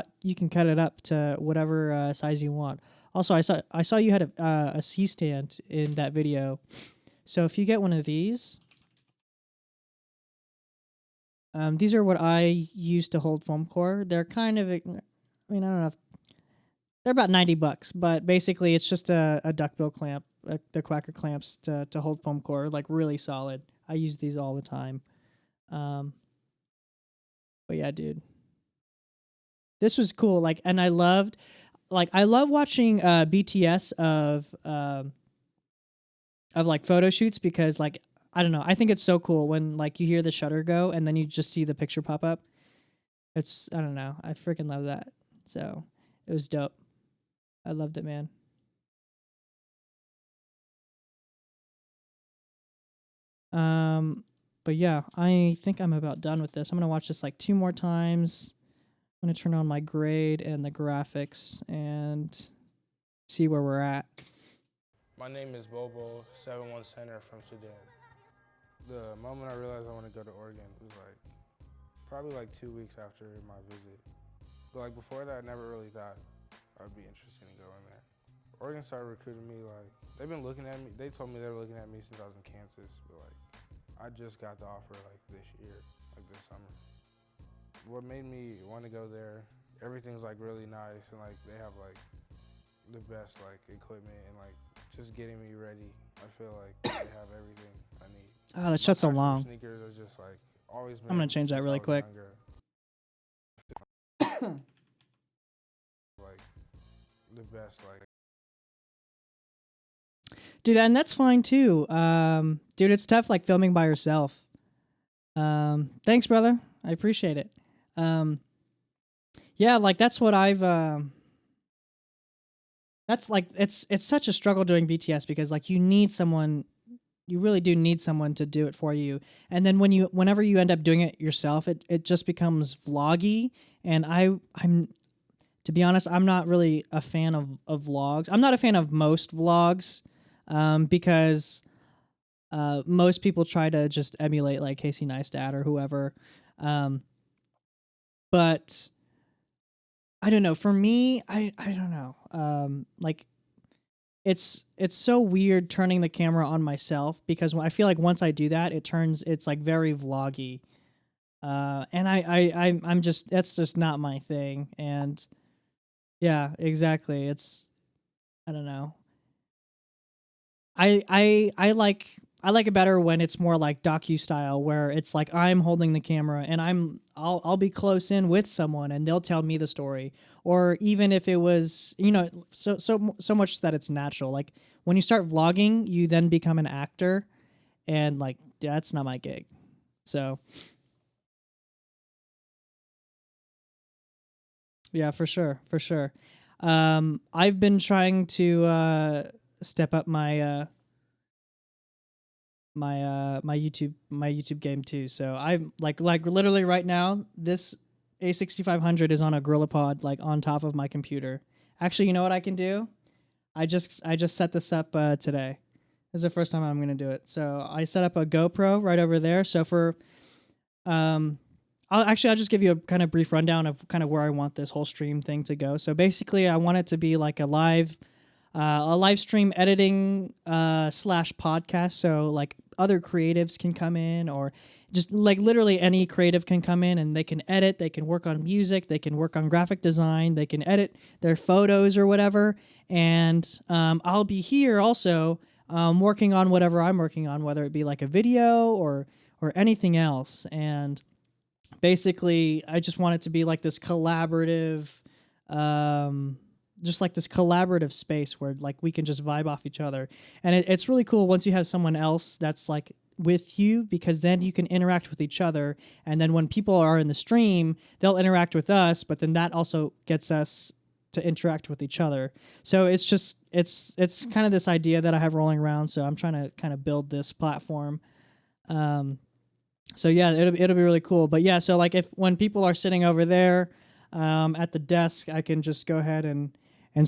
it up to whatever size you want. Also, I saw you had a C stand in that video. So if you get one of these are what I use to hold foam core. They're kind of, I mean, I don't know if they're about $90, but basically it's just a duckbill clamp, the Quacker clamps to hold foam core, like really solid. I use these all the time. Um, but yeah, dude, this was cool. Like, and I love watching BTS of like photo shoots because like I don't know, I think it's so cool when like you hear the shutter go and then you just see the picture pop up. It's I don't know, I freaking love that. So it was dope. I loved it, man. Um, but yeah, I think I'm about done with this. I'm gonna watch this like two more times. I'm gonna turn on my grade and the graphics and see where we're at. My name is Bol Bol, 7-1 center from Sudan. The moment I realized I want to go to Oregon was like probably like 2 weeks after my visit. But like before that, I never really thought I'd be interested in going there. Oregon started recruiting me like they've been looking at me. They told me they were looking at me since I was in Kansas, but like I just got the offer like this year, like this summer. What made me want to go there? Everything's like really nice and like they have like the best like equipment and like just getting me ready. I feel like they have everything I need. Oh, that's just so long. Sneakers are just like always been. I'm gonna change that really quick. Like the best like. Dude, and that's fine too. Dude, it's tough like filming by yourself. Thanks, brother. I appreciate it. Yeah, like that's what I've that's like it's such a struggle doing BTS because like you really do need someone to do it for you. And then whenever you end up doing it yourself, it just becomes vloggy. And I'm to be honest, I'm not really a fan of vlogs. I'm not a fan of most vlogs because most people try to just emulate like Casey Neistat or whoever. But I don't know. For me, I don't know. Like it's so weird turning the camera on myself because I feel like once I do that, it's like very vloggy. And I'm just that's just not my thing. And yeah, exactly. I don't know. I like it better when it's more like docu style where it's like I'm holding the camera and I'll be close in with someone and they'll tell me the story, or even if it was so much that it's natural. Like when you start vlogging, you then become an actor, and like that's not my gig. So yeah, for sure, for sure. I've been trying to step up my YouTube game too. So I'm like literally right now this A6500 is on a GorillaPod like on top of my computer. Actually, you know what I can do? I just set this up today. This is the first time I'm going to do it. So I set up a GoPro right over there. So for, I'll just give you a kind of brief rundown of kind of where I want this whole stream thing to go. So basically, I want it to be like a live stream editing slash podcast. So like other creatives can come in, or just like literally any creative can come in and they can edit. They can work on music. They can work on graphic design. They can edit their photos or whatever. And I'll be here also working on whatever I'm working on, whether it be like a video or anything else. And basically, I just want it to be like this collaborative, just like this collaborative space where like we can just vibe off each other. And it's really cool once you have someone else that's like with you, because then you can interact with each other. And then when people are in the stream, they'll interact with us, but then that also gets us to interact with each other. So it's just, it's kind of this idea that I have rolling around. So I'm trying to kind of build this platform. So yeah, it'll be really cool. But yeah, so like when people are sitting over there at the desk, I can just go ahead and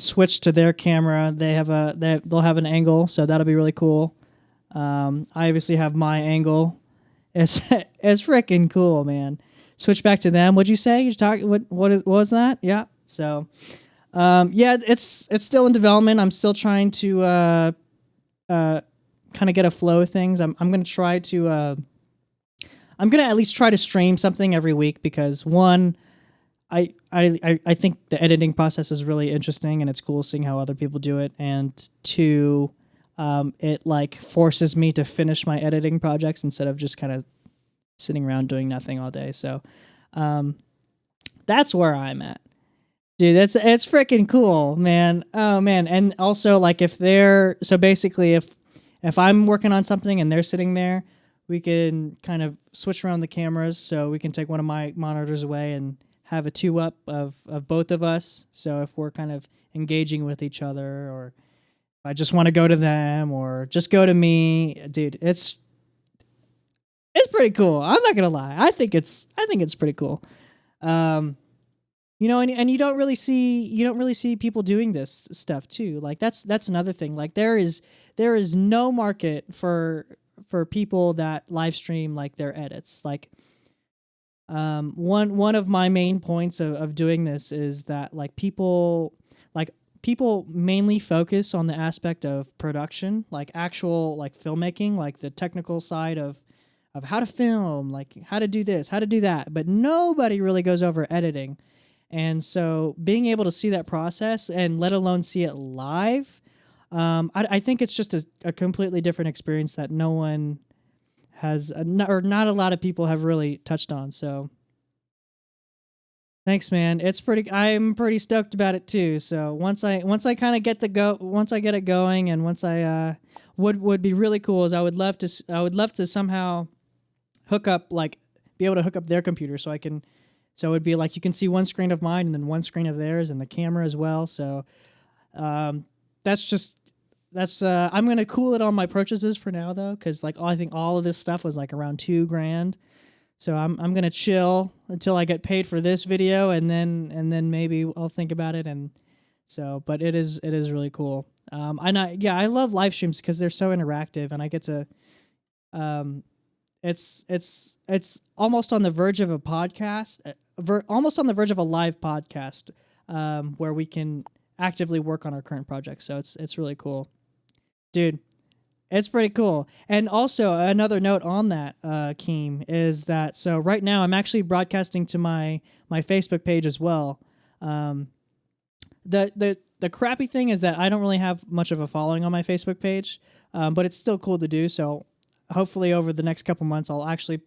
switch to their camera. They'll have an angle, so that'll be really cool. I obviously have my angle. It's freaking cool, man. Switch back to them. What'd you say? What was that? Yeah. So yeah, it's still in development. I'm still trying to kind of get a flow of things. I'm gonna try to. I'm gonna at least try to stream something every week, because one, I think the editing process is really interesting and it's cool seeing how other people do it, and two, it like forces me to finish my editing projects instead of just kind of sitting around doing nothing all day. So that's where I'm at, dude. It's freaking cool, man. Oh man, and also like if I'm working on something and they're sitting there, we can kind of switch around the cameras, so we can take one of my monitors away and have a 2-up of both of us. So if we're kind of engaging with each other, or if I just want to go to them or just go to me, dude, it's pretty cool. I'm not gonna lie. I think it's pretty cool. And you don't really see people doing this stuff too. Like that's another thing. Like there is no market for people that live stream like their edits. Like one of my main points of doing this is that like people mainly focus on the aspect of production, like actual like filmmaking, like the technical side of how to film, like how to do this, how to do that, but nobody really goes over editing. And so being able to see that process, and let alone see it live, I think it's just a completely different experience that no one has, or not a lot of people have really touched on. So thanks, man. I'm pretty stoked about it too. So once I kind of get it going, and once I would be really cool is I would love to somehow be able to hook up their computer, so it would be like you can see one screen of mine and then one screen of theirs and the camera as well. So I'm gonna cool it on my purchases for now though, because like I think all of this stuff was like around $2,000. So I'm gonna chill until I get paid for this video, and then maybe I'll think about it. And so, but it is really cool. I love live streams because they're so interactive, and I get to it's almost on the verge of a podcast, almost on the verge of a live podcast, where we can actively work on our current project. So it's really cool, dude. It's pretty cool. And also another note on that, Keem, is that so right now I'm actually broadcasting to my Facebook page as well. The crappy thing is that I don't really have much of a following on my Facebook page, but it's still cool to do. So hopefully over the next couple months I'll actually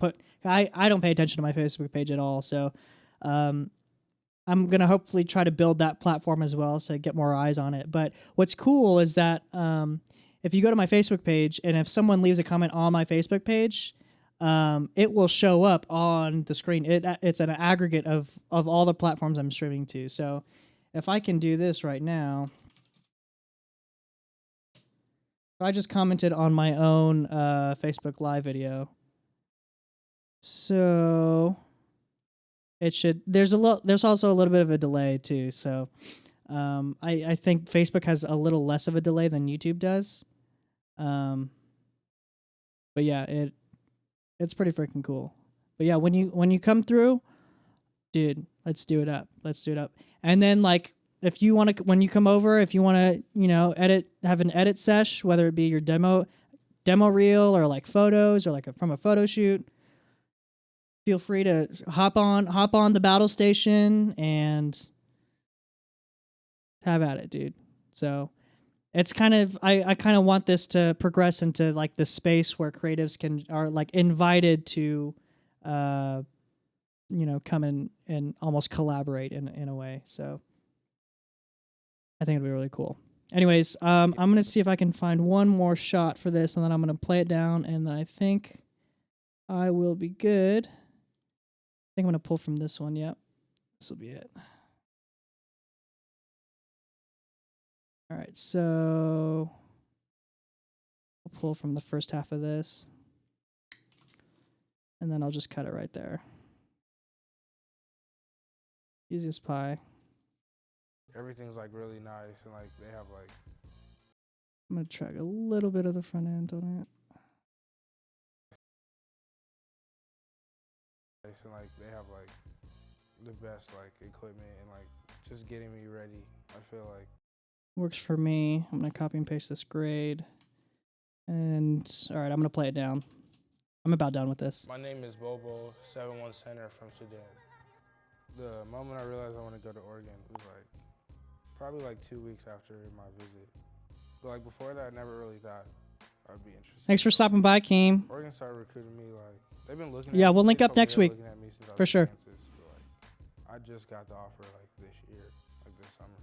I don't pay attention to my Facebook page at all. So I'm going to hopefully try to build that platform as well, so get more eyes on it. But what's cool is that if you go to my Facebook page, and if someone leaves a comment on my Facebook page, it will show up on the screen. It's an aggregate of all the platforms I'm streaming to. So if I can do this right now, I just commented on my own Facebook Live video. So it should. There's also a little bit of a delay too. So I think Facebook has a little less of a delay than YouTube does. Um, but yeah, it's pretty freaking cool. But yeah, when you come through, dude, let's do it up. Let's do it up. And then like if you want to, when you come over, if you want to, have an edit sesh, whether it be your demo reel or like photos or like from a photo shoot, feel free to hop on the battle station and have at it, dude. So it's kind of I kind of want this to progress into like the space where creatives are like invited to come in and almost collaborate in a way. So I think it'll be really cool. Anyways, I'm gonna see if I can find one more shot for this, and then I'm gonna play it down, and I think I will be good. I think I'm gonna pull from this one. Yep, this will be it. All right, so I'll pull from the first half of this, and then I'll just cut it right there. Easy as pie. Everything's like really nice, and like they have like. I'm gonna track a little bit of the front end on it. And like they have like the best like equipment and like just getting me ready. I feel like works for me. I'm gonna copy and paste this grade, and all right, I'm gonna play it down. I'm about done with this. My name is Bol Bol, 7-1 center from Sudan. The moment I realized I want to go to Oregon was like probably like 2 weeks after my visit. But like before that, I never really thought I'd be interested. Thanks for stopping by, Keem. Oregon started recruiting me like they've been looking. Yeah, at we'll me. link up next week for sure. But, like, I just got the offer like this year, like this summer.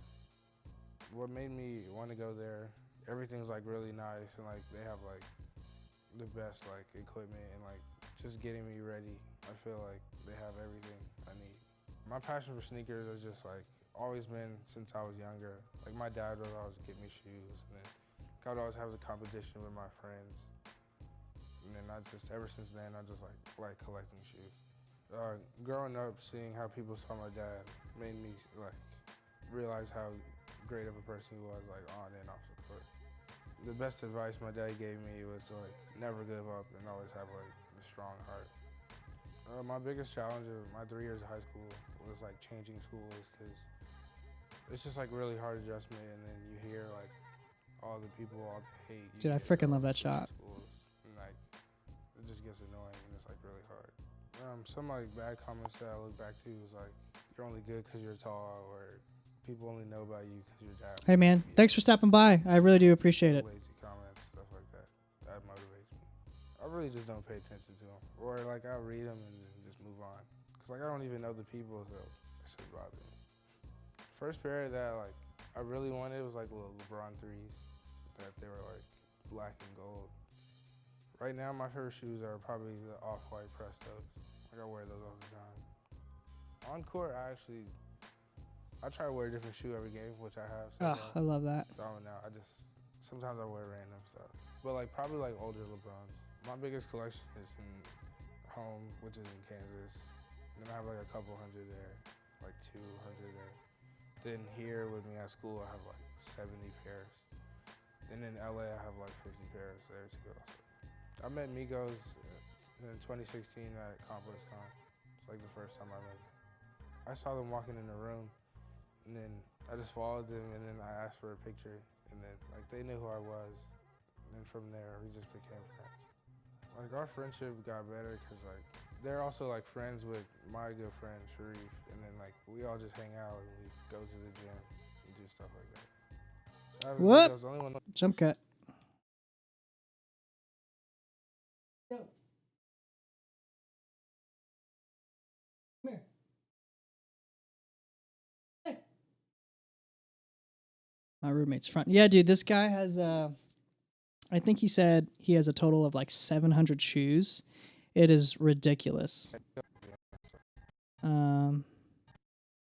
What made me want to go there? Everything's like really nice, and like they have like the best like equipment and like just getting me ready. I feel like they have everything I need. My passion for sneakers has just like always been since I was younger. Like my dad would always get me shoes, and then I would always have the competition with my friends. And then ever since then, I just like collecting shoes. Growing up, seeing how people saw my dad made me like realize how great of a person he was, like on and off the court. The best advice my dad gave me was to like never give up and always have like a strong heart. My biggest challenge of my 3 years of high school was like changing schools, because it's just like really hard adjustment, and then you hear like all the people, all the hate. Dude, I freaking love that shot. And like it just gets annoying, and it's like really hard. Some like bad comments that I look back to was like, you're only good because you're tall, or people only know about you because you're dad. Hey man, thanks for stopping by. I really do appreciate it. Lazy comments, stuff like that. That motivates me. I really just don't pay attention to them, or like I'll read them and then just move on. Cause like I don't even know the people, so it should bother me. First pair that like I really wanted was like little LeBron 3s, that they were like black and gold. Right now, my favorite shoes are probably the off-white Prestos. Like I wear those all the time. On court, I try to wear a different shoe every game, which I have. Oh, I love that. So I don't know. Sometimes I wear random stuff, but like probably like older LeBrons. My biggest collection is in home, which is in Kansas. And then I have like a couple hundred there, like 200 there. Then here with me at school, I have like 70 pairs. Then in LA, I have like 50 pairs there to go. So I met Migos in 2016 at ComplexCon. It's like the first time I met them. I saw them walking in the room, and then I just followed them, and then I asked for a picture, and then like they knew who I was. And then from there, we just became friends. Like our friendship got better because like they're also like friends with my good friend Sharif, and then like we all just hang out and we go to the gym and do stuff like that. What? Jump cut. Go. Come here. Hey. My roommate's front. Yeah, dude, this guy has I think he said he has a total of like 700 shoes. It is ridiculous. All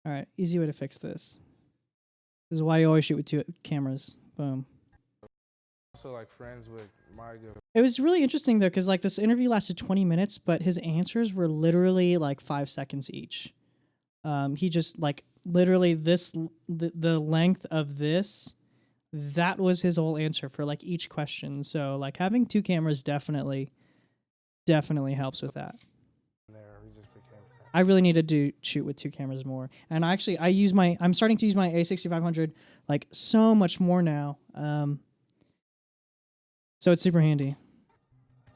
right, easy way to fix this. This is why you always shoot with 2 cameras. Boom. Also like friends with my good. It was really interesting though, because like this interview lasted 20 minutes, but his answers were literally like 5 seconds each. He just like literally the length of this that was his whole answer for like each question. So like having two cameras definitely helps with that. There, we just became friends. I really need to shoot with two cameras more. And I'm starting to use my A6500 like so much more now. So it's super handy.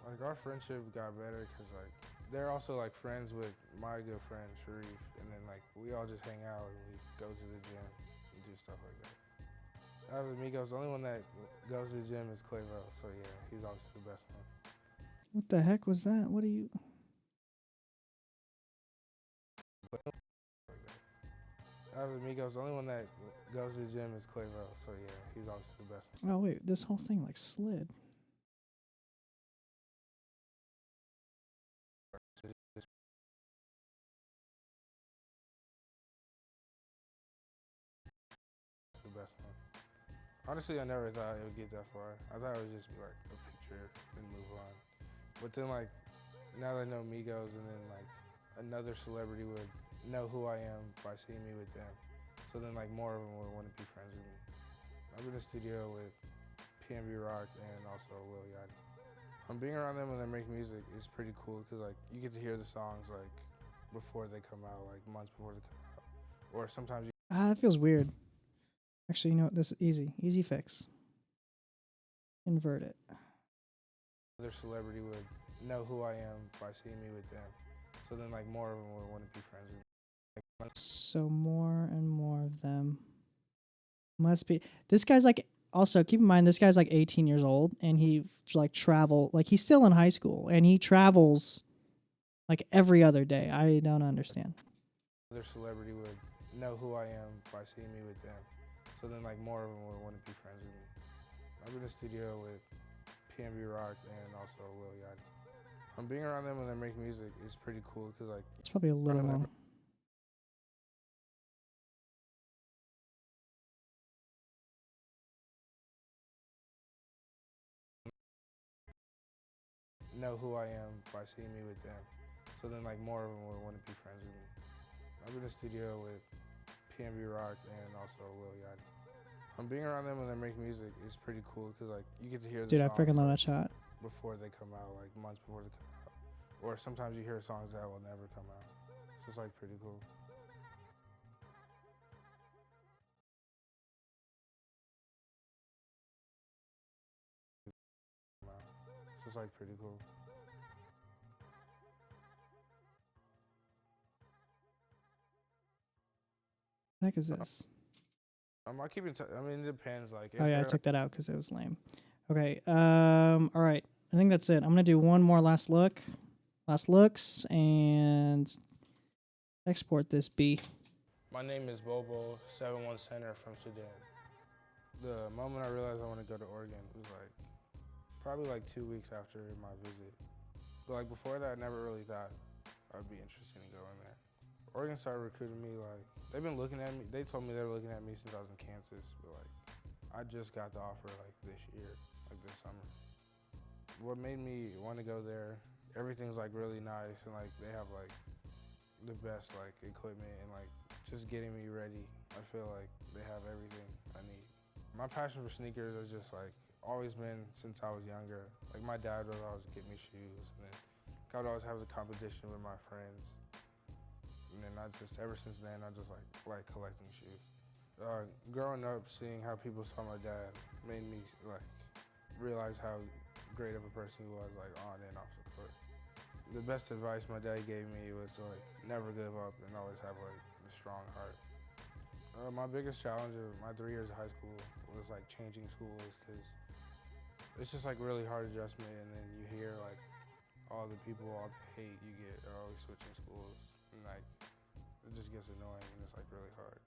Like our friendship got better because like they're also like friends with my good friend Sharif, and then like we all just hang out and we go to the gym and do stuff like that. Out of the Migos, the only one that goes to the gym is Quavo, so yeah, he's obviously the best one. What the heck was that? What are you? Out of the Migos, the only one that goes to the gym is Quavo, so yeah, he's obviously the best one. Oh wait, this whole thing like slid. The best one. Honestly, I never thought it would get that far. I thought it would just be like a picture and move on. But then like now that I know Migos, and then like another celebrity would know who I am by seeing me with them. So then like more of them would want to be friends with me. I'm in the studio with PNB Rock and also Lil Yachty. Being around them when they make music is pretty cool because like you get to hear the songs like before they come out, like months before they come out, or sometimes you That feels weird. Actually, you know what? This is easy fix. Invert it. other celebrity would know who I am by seeing me with them. So then like more of them would want to be friends with me. So more and more of them must be. This guy's like. Also, keep in mind this guy's like 18 years old, and he like he's still in high school, and he travels like every other day. I don't understand. Other celebrity would know who I am by seeing me with them. So then like more of them would want to be friends with me. I'm in the studio with PNB Rock and also Lil Yachty. Being around them when they make music is pretty cool because like It's probably a little long. know who I am by seeing me with them. So then like more of them would want to be friends with me. I'm in the studio with PNB Rock and also Lil Yachty. Being around them when they make music is pretty cool because like you get to hear the Dude, I songs freaking love like, that shot. before they come out, like months before they come out, or sometimes you hear songs that will never come out. So it's like pretty cool. So it's like pretty cool. What the heck is this? I keep I mean, it depends. Like, Oh yeah, I took that out because it was lame. Okay. All right. I think that's it. I'm gonna do one more last looks, and export this B. My name is Bol Bol, 7-1 center from Sudan. The moment I realized I want to go to Oregon was like probably like 2 weeks after my visit. But like before that, I never really thought I'd be interested in going there. Oregon started recruiting me like they've been looking at me. They told me they were looking at me since I was in Kansas, but like I just got the offer like this year, like this summer. What made me want to go there? Everything's like really nice, and like they have like the best like equipment, and like just getting me ready. I feel like they have everything I need. My passion for sneakers has just like always been since I was younger. Like my dad would always get me shoes, and then I would always have the competition with my friends. And then I just ever since then I just like collecting shoes. Growing up, seeing how people saw my dad made me like realize how great of a person he was, like on and off the court. The best advice my dad gave me was to like never give up and always have like a strong heart. My biggest challenge of my 3 years of high school was like changing schools because it's just like really hard adjustment, and then you hear like all the people, all the hate you get are always switching schools, and like it just gets annoying and it's like really hard.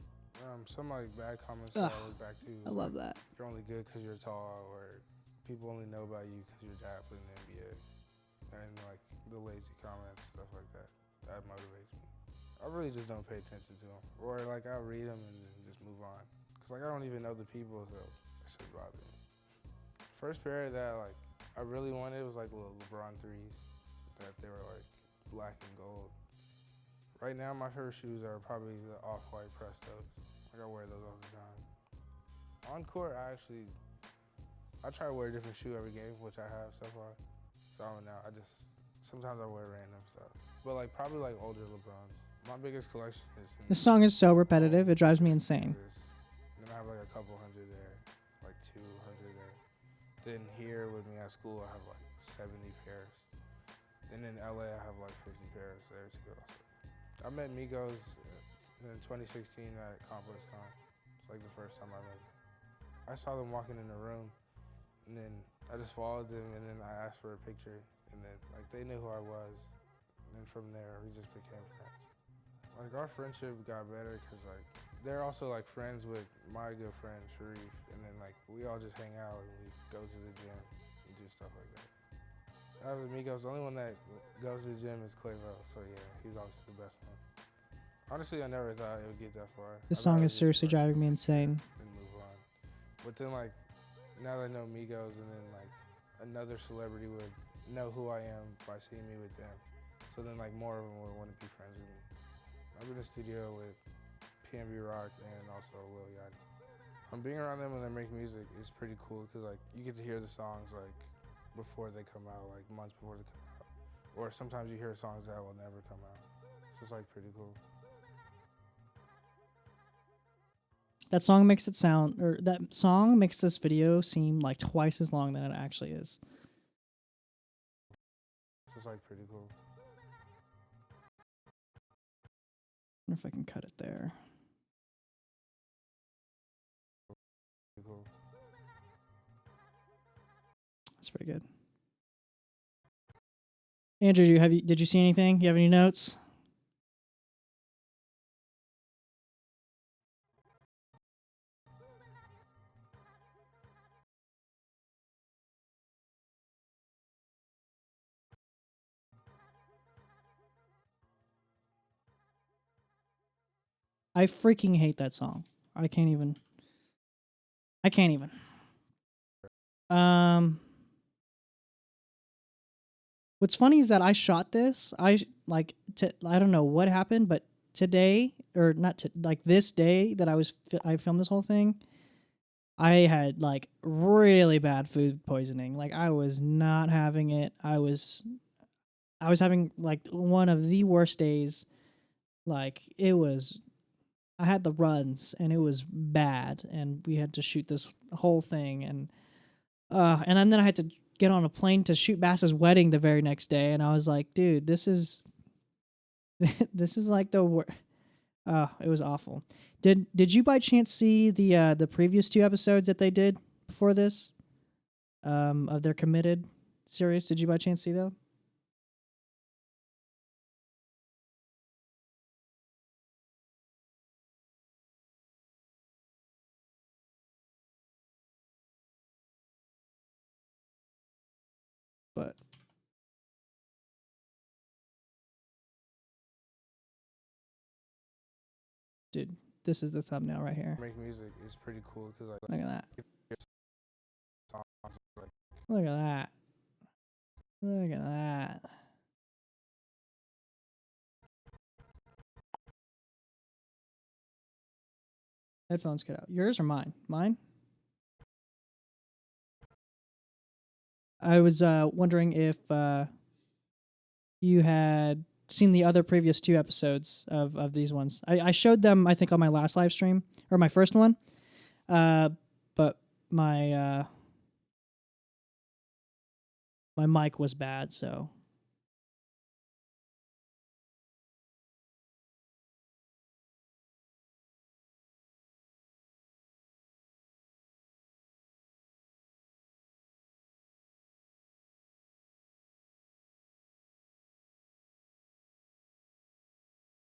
Some like bad comments that I look back to. I love that. You're only good because you're tall, or people only know about you because your dad played in the NBA, and like the lazy comments, stuff like that. That motivates me. I really just don't pay attention to them, or like I'll read them and then just move on. Cause like I don't even know the people, so it should bother me. First pair that like I really wanted was like little LeBron 3s, that they were like black and gold. Right now, my favorite shoes are probably the off-white Prestos. Like I wear those all the time. On court, I try to wear a different shoe every game, which I have so far. So I don't know. Sometimes I wear random stuff, but like probably like older LeBrons. My biggest collection is. This song is so repetitive, it drives me insane. And then I have like a couple hundred there, like 200 there. Then here with me at school, I have like 70 pairs. Then in LA, I have like 50 pairs there to go. So I met Migos in 2016 at Complex Con. It's like the first time I met them. I saw them walking in the room, and then I just followed them, and then I asked for a picture, and then like they knew who I was. And then from there, we just became friends. Like our friendship got better because like they're also like friends with my good friend Sharif, and then like we all just hang out and we go to the gym and do stuff like that. Out of the Migos, the only one that goes to the gym is Quavo, so yeah, he's obviously the best one. Honestly, I never thought it would get that far. This song is seriously driving me insane. And move on. But then like now that I know Migos, and then like another celebrity would know who I am by seeing me with them. So then like more of them would want to be friends with me. I've been in the studio with PNB Rock and also Lil Yachty. Being around them when they make music is pretty cool because like you get to hear the songs like before they come out, like months before they come out. Or sometimes you hear songs that will never come out. So it's like pretty cool. That song makes this video seem like twice as long than it actually is. So it's like pretty cool. I wonder if I can cut it there. Pretty cool. That's pretty good. Andrew, did you see anything? You have any notes? I freaking hate that song. I can't even. What's funny is that I shot this. I don't know what happened, but today, or not to, like this day that I filmed this whole thing, I had like really bad food poisoning. Like I was not having it. I was having like one of the worst days. Like I had the runs and it was bad, and we had to shoot this whole thing, and then I had to get on a plane to shoot Bass's wedding the very next day, and I was like, dude, this is like the worst. It was awful. Did you by chance see the previous 2 episodes that they did before this, of their Committed series? Did you by chance see them? But dude, this is the thumbnail right here. Make music is pretty cool because like Look at that. songs like Look at that. Look at that. Headphones cut out. Yours or mine? Mine? I was wondering if you had seen the other previous 2 episodes of these ones. I showed them, I think, on my last live stream, or my first one. But my mic was bad, so.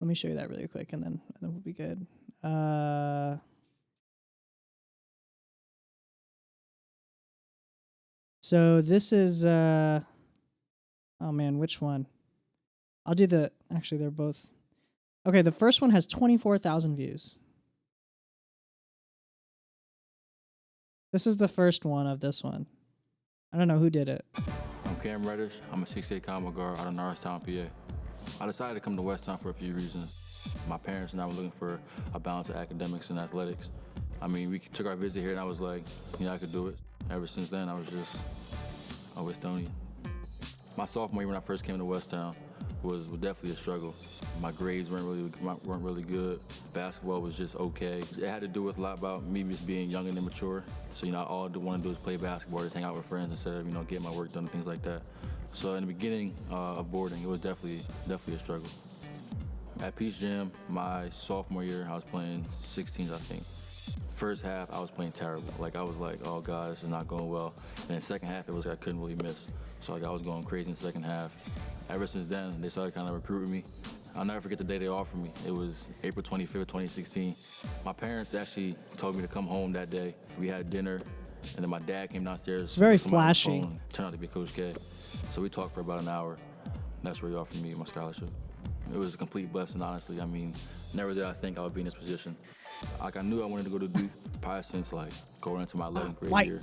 Let me show you that really quick, and then we'll be good. So this is oh man, which one? I'll do actually they're both. Okay, the first one has 24,000 views. This is the first one of this one. I don't know who did it. I'm Cam Reddish. I'm a 6'8" combo guard out of Norristown, PA. I decided to come to West Town for a few reasons. My parents and I were looking for a balance of academics and athletics. I mean, we took our visit here, and I was like, I could do it. Ever since then, I was just a Westonian. My sophomore year when I first came to Westtown was definitely a struggle. My grades weren't really good. Basketball was just okay. It had to do with a lot about me just being young and immature. So all I want to do is play basketball, just hang out with friends instead of getting my work done and things like that. So in the beginning of boarding, it was definitely a struggle. At Peach Jam, my sophomore year, I was playing 16s, I think. First half, I was playing terrible. I was like, oh God, this is not going well. And then second half, it was I couldn't really miss. So I was going crazy in the second half. Ever since then, they started kind of recruiting me. I'll never forget the day they offered me. It was April 25th, 2016. My parents actually told me to come home that day. We had dinner, and then my dad came downstairs. It's very with somebody on the flashy. phone. Turned out to be Coach K. So we talked for about an hour. That's where he offered me my scholarship. It was a complete blessing, honestly. I mean, never did I think I would be in this position. I knew I wanted to go to Duke probably since going into my 11th grade year.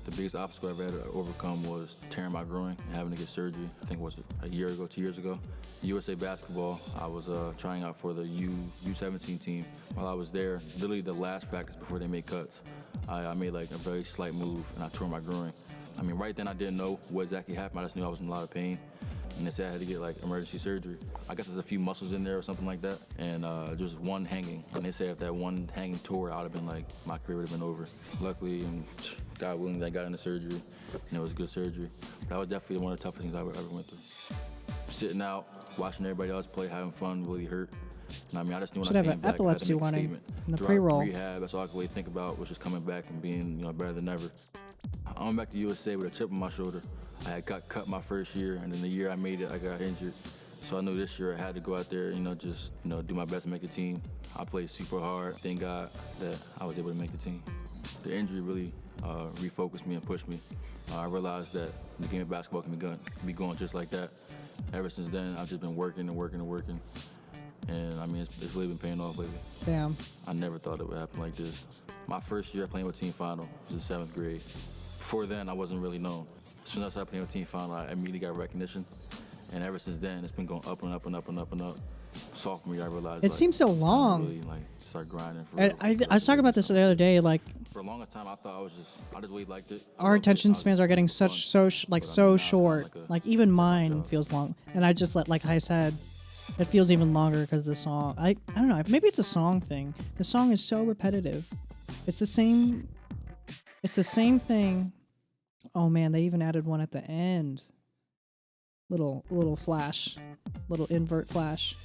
The biggest obstacle I've had to overcome was tearing my groin and having to get surgery. I think a year ago, 2 years ago. USA basketball, I was trying out for the U17 team. While I was there, literally the last practice before they made cuts, I made a very slight move and I tore my groin. I mean, right then I didn't know what exactly happened. I just knew I was in a lot of pain. And they said I had to get emergency surgery. I guess there's a few muscles in there or something like that, and just one hanging. And they said if that one hanging tore, I would have been my career would have been over. Luckily, and God willing, I got into surgery, and it was good surgery. But that was definitely one of the toughest things I ever went through. Sitting out, watching everybody else play, having fun, really hurt. And I mean, I just knew when Should I have came an back, epilepsy I had to make a warning statement. in the Throughout pre-roll. rehab, that's all I could really think about was just coming back and being better than ever. I went back to USA with a chip on my shoulder. I had got cut my first year, and then the year I made it, I got injured. So I knew this year I had to go out there, just do my best to make a team. I played super hard. Thank God that I was able to make the team. The injury really refocused me and pushed me. I realized that the game of basketball can be going just like that. Ever since then, I've just been working and working and working. And I mean, it's really been paying off lately. Damn. I never thought it would happen like this. My first year playing with Team Final was in 7th grade. Before then, I wasn't really known. As soon as I started playing with Team Final, I immediately got recognition. And ever since then, it's been going up and up and up and up and up. Sophomore year, I realized It seems so it's time to long. really start grinding. I was talking about this the other day. For the longest time, I thought I just really liked it. Our attention spans are getting so short. Even mine feels long. And I just like I said, it feels even longer because the song. I don't know. Maybe it's a song thing. The song is so repetitive. It's the same. It's the same thing. Oh man, they even added one at the end. Little flash, little invert flash.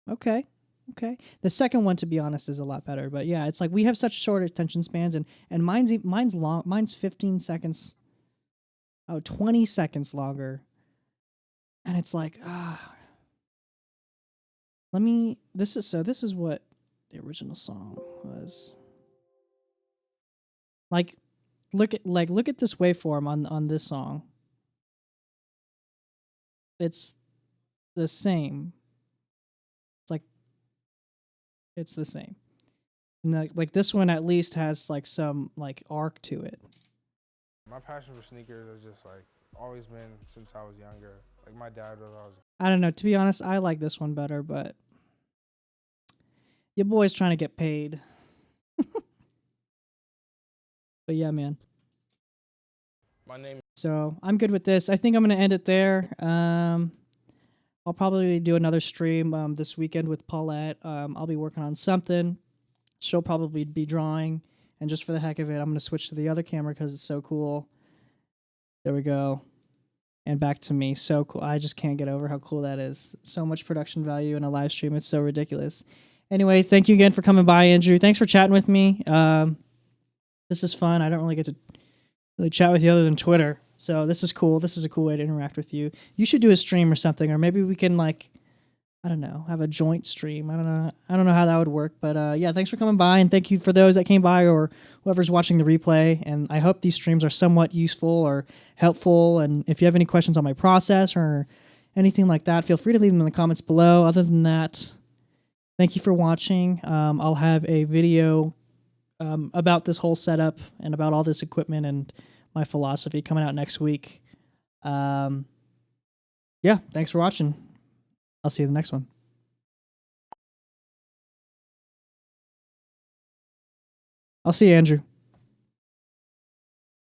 Okay. The second one, to be honest, is a lot better. But yeah, it's we have such short attention spans, and mine's long. Mine's 15 seconds. 20 seconds longer. And it's This is what the original song was. Look at this waveform on this song. It's the same. It's the same. And this one at least has some arc to it. My passion for sneakers has just always been since I was younger. My dad was always. I don't know. To be honest, I like this one better, but your boy's trying to get paid. But yeah, man. My name. So I'm good with this. I think I'm going to end it there. I'll probably do another stream this weekend with Paulette. I'll be working on something. She'll probably be drawing. And just for the heck of it, I'm going to switch to the other camera because it's so cool. There we go. And back to me. So cool. I just can't get over how cool that is. So much production value in a live stream. It's so ridiculous. Anyway, thank you again for coming by, Andrew. Thanks for chatting with me. This is fun. I don't really get to really chat with you other than Twitter. So this is cool. This is a cool way to interact with you. You should do a stream or something, or maybe we can I don't know, have a joint stream. I don't know how that would work, but yeah, thanks for coming by, and thank you for those that came by or whoever's watching the replay. And I hope these streams are somewhat useful or helpful. And if you have any questions on my process or anything like that, feel free to leave them in the comments below. Other than that, thank you for watching. I'll have a video about this whole setup and about all this equipment and my philosophy coming out next week. Yeah, thanks for watching. I'll see you in the next one. I'll see you, Andrew.